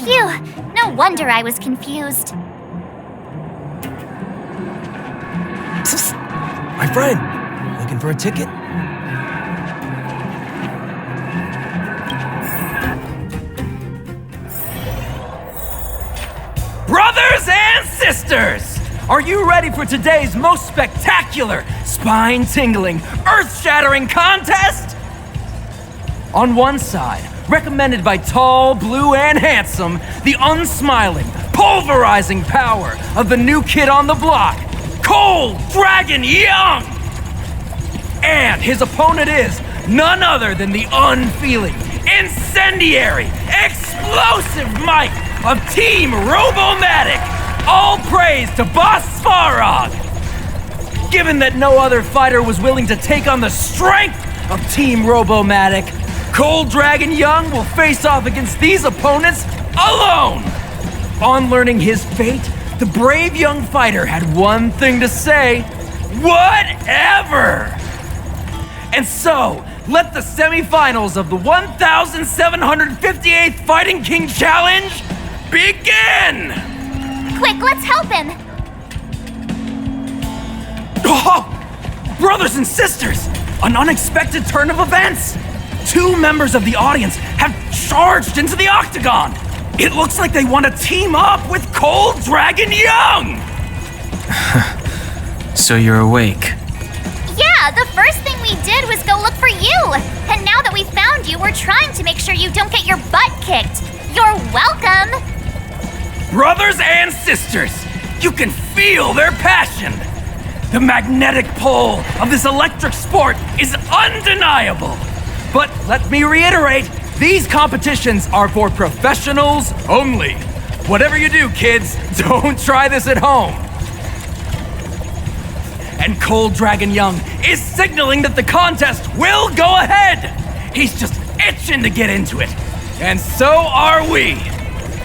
S3: Phew, no wonder I was confused.
S8: Psst. My friend, looking for a ticket?
S16: Brothers and sisters, are you ready for today's most spectacular, spine-tingling, earth-shattering contest? On one side, recommended by tall, blue, and handsome, the unsmiling, pulverizing power of the new kid on the block, Cold Dragon Young! And his opponent is none other than the unfeeling, incendiary, explosive might of Team Robomatic. All praise to Boss Svarog. Given that no other fighter was willing to take on the strength of Team Robomatic, Cold Dragon Young will face off against these opponents alone. On learning his fate, the brave young fighter had one thing to say: whatever! And so, let the semifinals of the 1758th Fighting King Challenge begin!
S3: Quick, let's help him!
S16: Oh! Brothers and sisters! An unexpected turn of events! 2 members of the audience have charged into the octagon! It looks like they want to team up with Cold Dragon Young!
S6: So you're awake.
S3: Yeah, the first thing we did was go look for you! And now that we found you, we're trying to make sure you don't get your butt kicked! You're welcome!
S16: Brothers and sisters, you can feel their passion! The magnetic pull of this electric sport is undeniable! But let me reiterate, these competitions are for professionals only. Whatever you do, kids, don't try this at home. And Cold Dragon Young is signaling that the contest will go ahead. He's just itching to get into it. And so are we.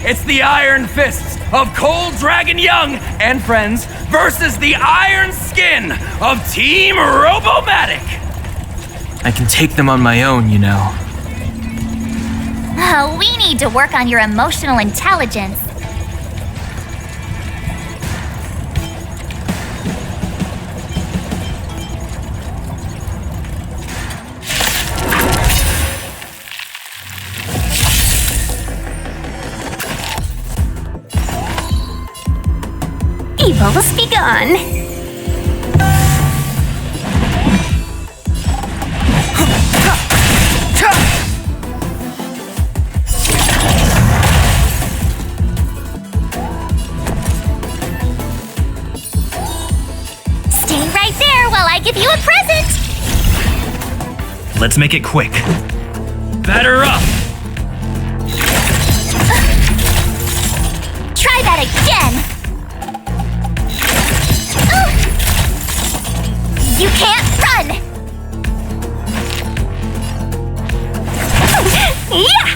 S16: It's the Iron Fists of Cold Dragon Young and friends versus the Iron Skin of Team Robomatic.
S6: I can take them on my own, you know.
S3: We need to work on your emotional intelligence.
S15: Evils begun.
S3: Stay right there while I give you a present!
S2: Let's make it quick. Batter up!
S3: Try that again! You can't run! Yeah!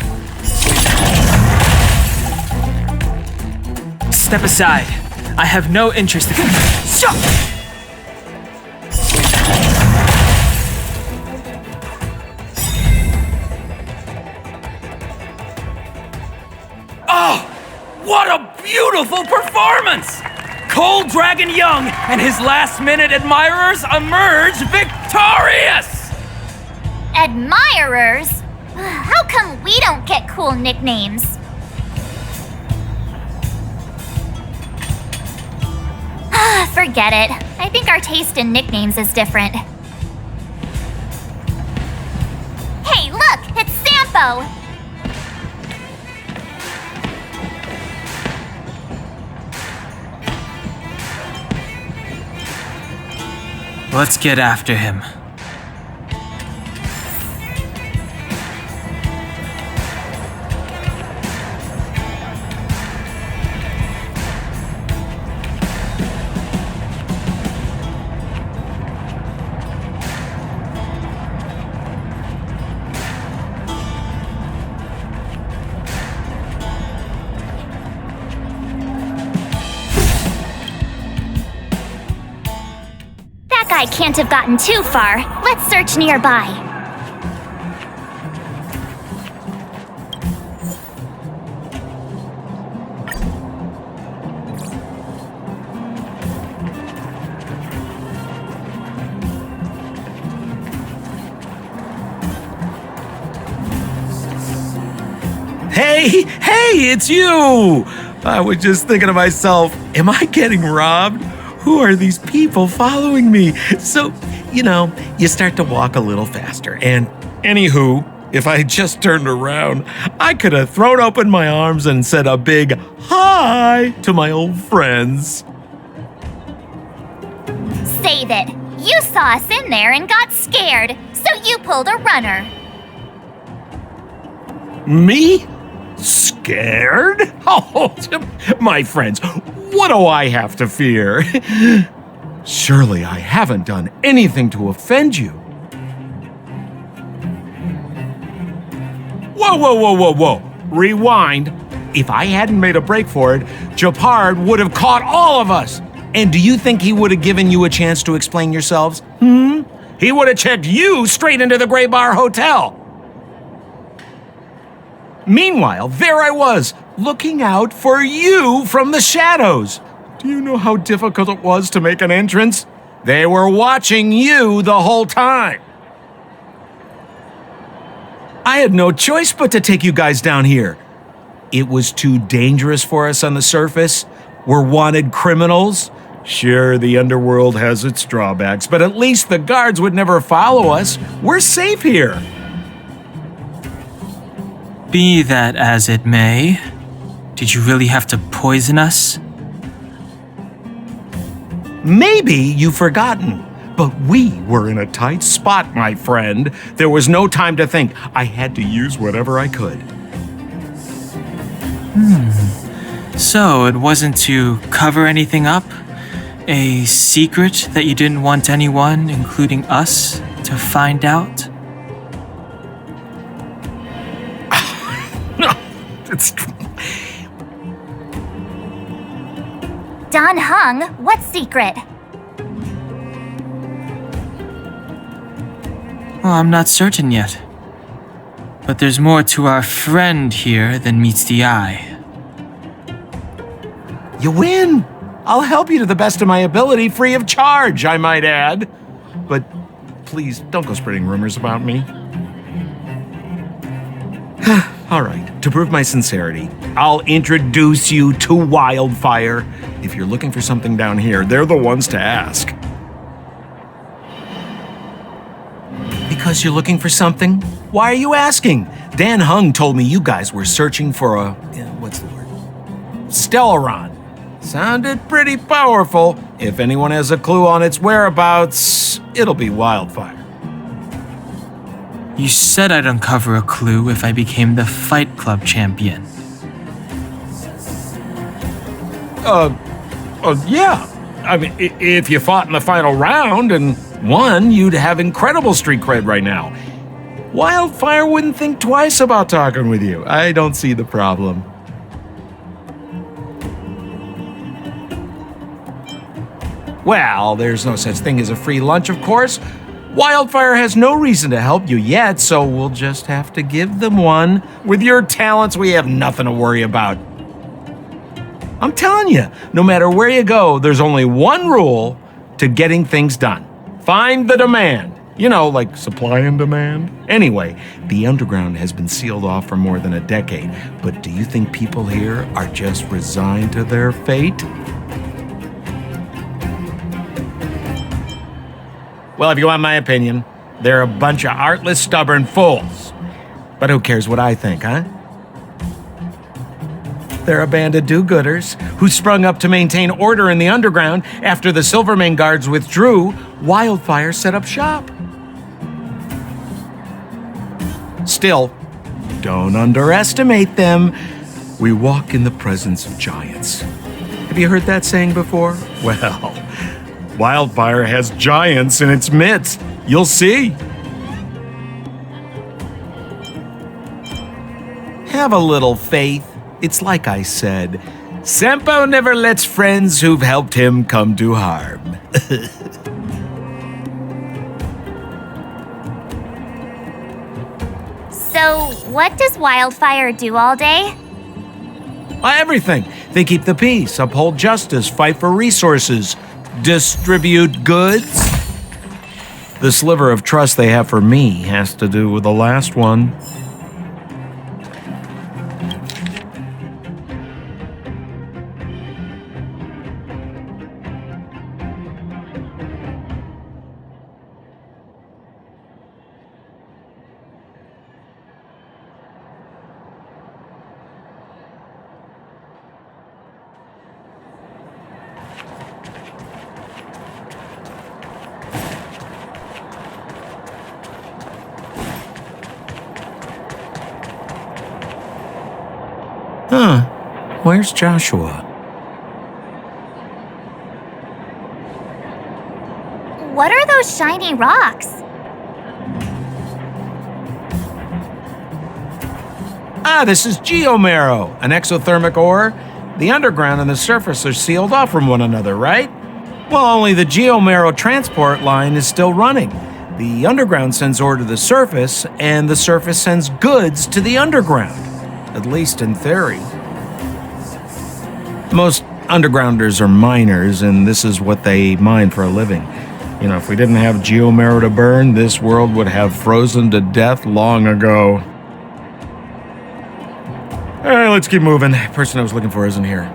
S6: Step aside. I have no interest in... Shut!
S16: Oh! What a beautiful performance! Cold Dragon Young and his last-minute admirers emerge victorious!
S3: Admirers? How come we don't get cool nicknames? Forget it. I think our taste in nicknames is different. Hey, look! It's Sampo!
S6: Let's get after him.
S3: I can't have gotten too far. Let's search nearby.
S7: Hey, it's you! I was just thinking to myself, am I getting robbed? Who are these people following me? So, you start to walk a little faster. And anywho, if I had just turned around, I could have thrown open my arms and said a big hi to my old friends.
S3: Save it. You saw us in there and got scared, so you pulled a runner.
S7: Me? Scared? Oh, my friends, what do I have to fear? Surely I haven't done anything to offend you. Whoa. Rewind. If I hadn't made a break for it, Japard would have caught all of us. And do you think he would have given you a chance to explain yourselves? He would have checked you straight into the Gray Bar Hotel. Meanwhile, there I was, looking out for you from the shadows. Do you know how difficult it was to make an entrance? They were watching you the whole time. I had no choice but to take you guys down here. It was too dangerous for us on the surface. We're wanted criminals. Sure, the underworld has its drawbacks, but at least the guards would never follow us. We're safe here.
S6: Be that as it may, did you really have to poison us?
S7: Maybe you've forgotten, but we were in a tight spot, my friend. There was no time to think. I had to use whatever I could.
S6: So it wasn't to cover anything up? A secret that you didn't want anyone, including us, to find out?
S3: Don Hung, what secret?
S6: Well, I'm not certain yet. But there's more to our friend here than meets the eye.
S7: You win! I'll help you to the best of my ability, free of charge, I might add. But please, don't go spreading rumors about me. All right, to prove my sincerity, I'll introduce you to Wildfire. If you're looking for something down here, they're the ones to ask. Because you're looking for something? Why are you asking? Dan Hung told me you guys were searching for a... what's the word? Stellaron. Sounded pretty powerful. If anyone has a clue on its whereabouts, it'll be Wildfire.
S6: You said I'd uncover a clue if I became the Fight Club champion.
S7: Yeah. I mean, if you fought in the final round and won, you'd have incredible street cred right now. Wildfire wouldn't think twice about talking with you. I don't see the problem. Well, there's no such thing as a free lunch, of course. Wildfire has no reason to help you yet, so we'll just have to give them one. With your talents, we have nothing to worry about. I'm telling you, no matter where you go, there's only one rule to getting things done. Find the demand. You know, like supply and demand. Anyway, the underground has been sealed off for more than a decade, but do you think people here are just resigned to their fate? Well, if you want my opinion, they're a bunch of artless, stubborn fools. But who cares what I think, huh? They're a band of do-gooders who sprung up to maintain order in the underground after the Silvermane guards withdrew. Wildfire set up shop. Still, don't underestimate them. We walk in the presence of giants. Have you heard that saying before? Well, Wildfire has giants in its midst. You'll see. Have a little faith. It's like I said, Sampo never lets friends who've helped him come to harm.
S3: So, what does Wildfire do all day?
S7: Everything. They keep the peace, uphold justice, fight for resources, distribute goods. The sliver of trust they have for me has to do with the last one.
S17: Where's Joshua?
S3: What are those shiny rocks?
S17: Ah, this is geomarrow, an exothermic ore. The underground and the surface are sealed off from one another, right? Well, only the geomarrow transport line is still running. The underground sends ore to the surface, and the surface sends goods to the underground. At least in theory. Most undergrounders are miners, and this is what they mine for a living. You know, if we didn't have geomarrow to burn, this world would have frozen to death long ago. All right, let's keep moving. The person I was looking for isn't here.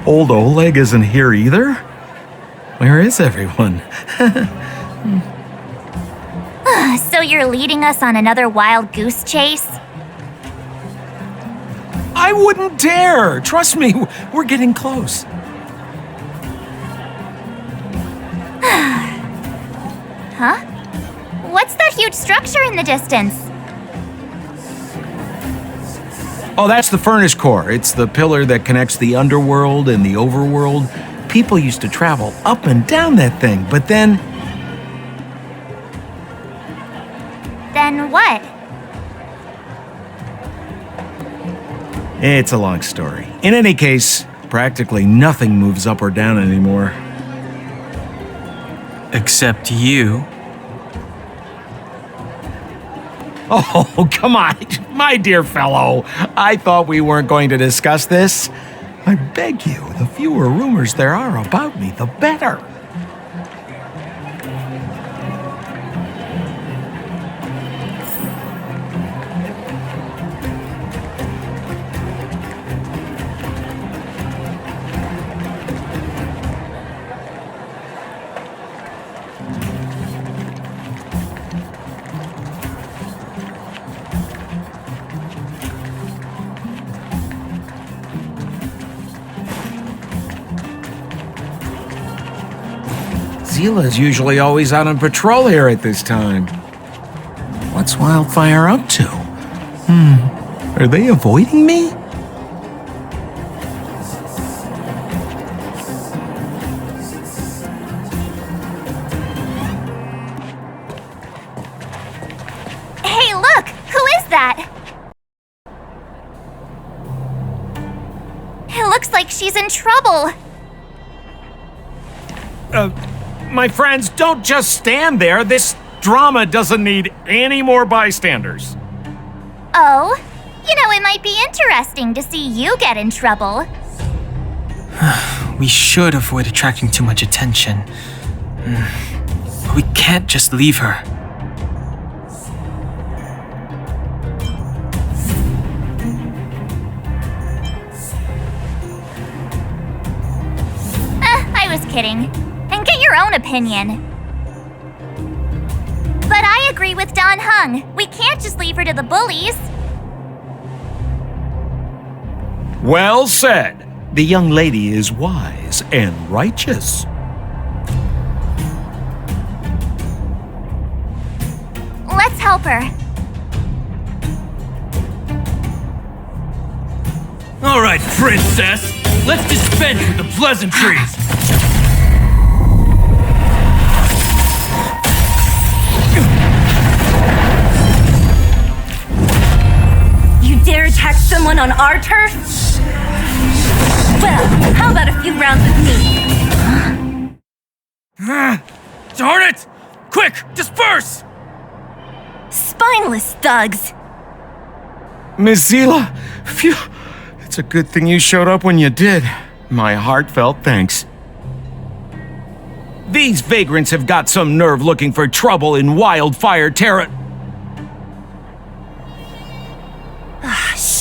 S17: Old Oleg isn't here either? Where is everyone?
S3: So you're leading us on another wild goose chase?
S17: I wouldn't dare! Trust me, we're getting close.
S3: Huh? What's that huge structure in the distance?
S17: Oh, that's the furnace core. It's the pillar that connects the underworld and the overworld. People used to travel up and down that thing, but then...
S3: Then what?
S17: It's a long story. In any case, practically nothing moves up or down anymore.
S6: Except you.
S17: Oh, come on, my dear fellow. I thought we weren't going to discuss this. I beg you, the fewer rumors there are about me, the better. Zila's usually always out on patrol here at this time. What's Wildfire up to? Are they avoiding me?
S3: Hey, look! Who is that? It looks like she's in trouble.
S7: My friends, don't just stand there. This drama doesn't need any more bystanders.
S3: Oh? You know, it might be interesting to see you get in trouble.
S6: We should avoid attracting too much attention. But we can't just leave her.
S3: I was kidding. And get your own opinion. But I agree with Don Hung. We can't just leave her to the bullies.
S17: Well said. The young lady is wise and righteous.
S3: Let's help her.
S16: All right, princess. Let's dispense with the pleasantries.
S20: Dare attack someone on our turf? Well, how about a few rounds with me?
S16: Darn it! Quick, disperse!
S20: Spineless thugs!
S17: Miss Zila, phew. It's a good thing you showed up when you did. My heartfelt thanks. These vagrants have got some nerve looking for trouble in Wildfire Terra.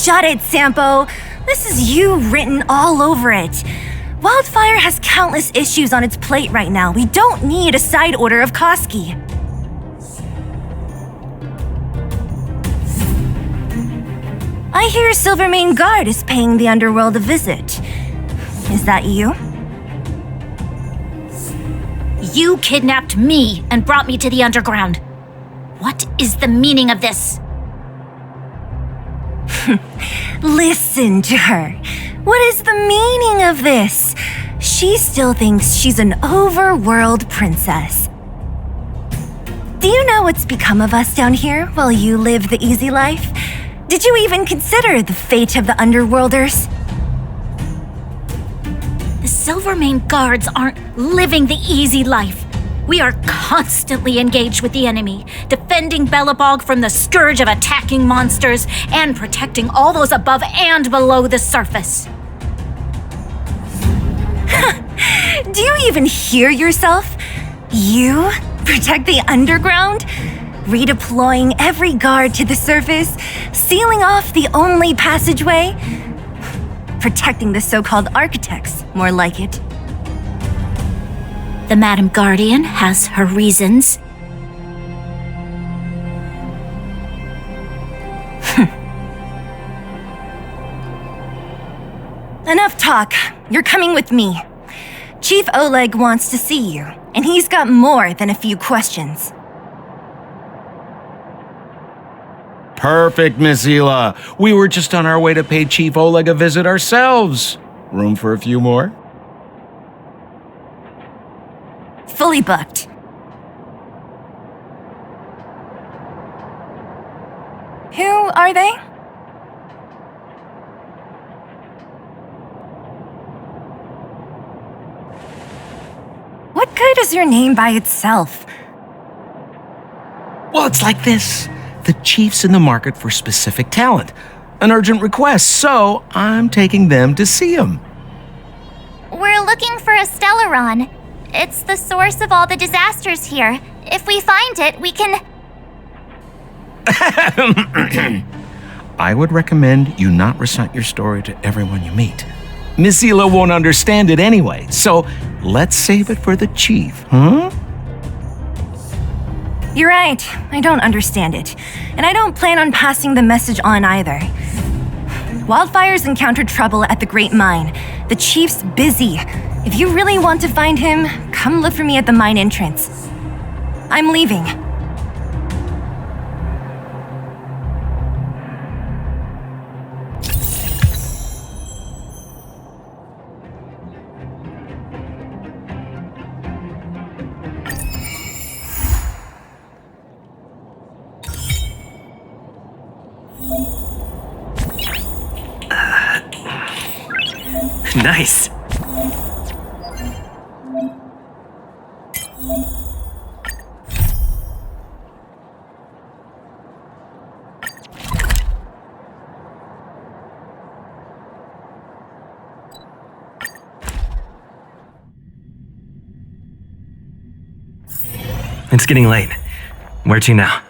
S21: Shut it, Sampo. This is you written all over it. Wildfire has countless issues on its plate right now. We don't need a side order of Koski. I hear Silvermane Guard is paying the underworld a visit. Is that you?
S1: You kidnapped me and brought me to the underground. What is the meaning of this?
S21: Listen to her. What is the meaning of this? She still thinks she's an overworld princess. Do you know what's become of us down here while you live the easy life? Did you even consider the fate of the underworlders?
S1: The Silvermane Guards aren't living the easy life. We are constantly engaged with the enemy, defending Belobog from the scourge of attacking monsters and protecting all those above and below the surface.
S21: Do you even hear yourself? You protect the underground? Redeploying every guard to the surface, sealing off the only passageway? Protecting the so-called architects, more like it.
S1: The Madam Guardian has her reasons.
S21: Enough talk. You're coming with me. Chief Oleg wants to see you, and he's got more than a few questions.
S17: Perfect, Miss Hila. We were just on our way to pay Chief Oleg a visit ourselves. Room for a few more?
S21: Fully booked. Who are they? What good is your name by itself?
S17: Well, it's like this. The chief's in the market for specific talent. An urgent request, so I'm taking them to see him.
S3: We're looking for a Stellaron. It's the source of all the disasters here. If we find it, we can...
S17: I would recommend you not recite your story to everyone you meet. Miss Hila won't understand it anyway, so let's save it for the chief, huh?
S21: You're right. I don't understand it. And I don't plan on passing the message on either. Wildfire's encountered trouble at the Great Mine. The chief's busy. If you really want to find him, come look for me at the mine entrance. I'm leaving.
S2: Nice. It's getting late. Where to now?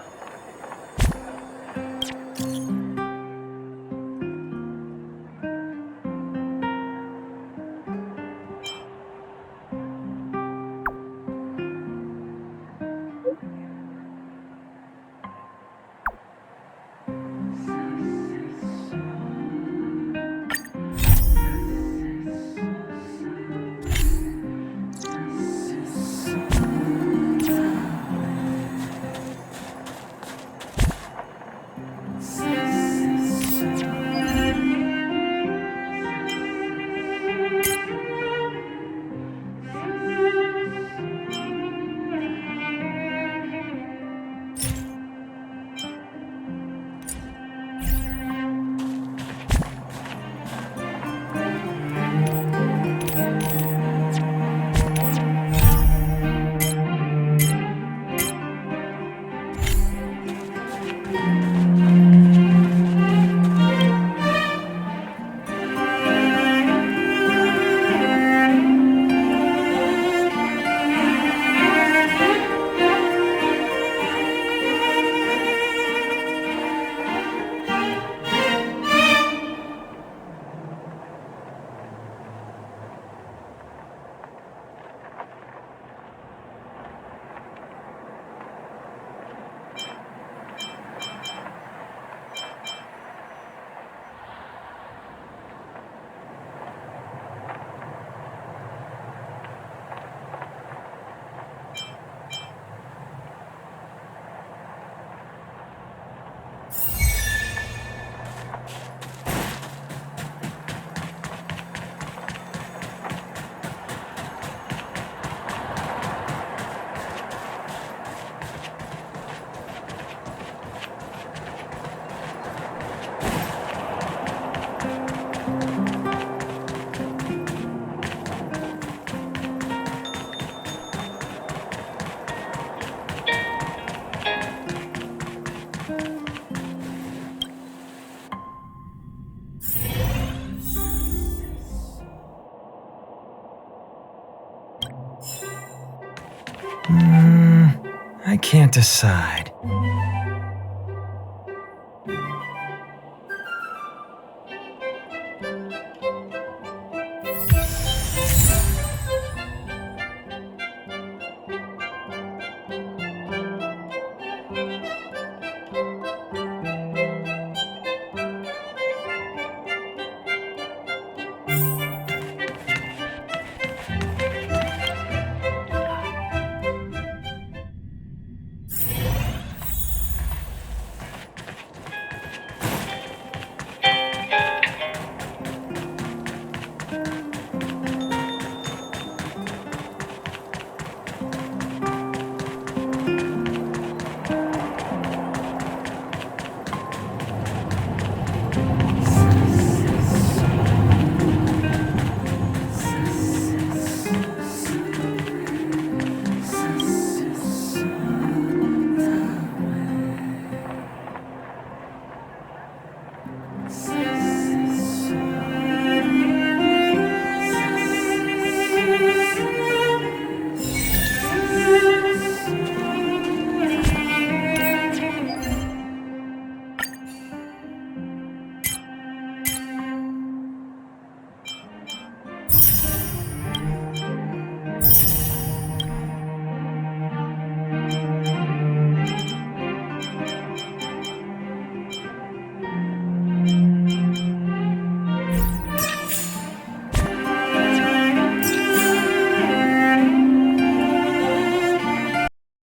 S5: I can't decide.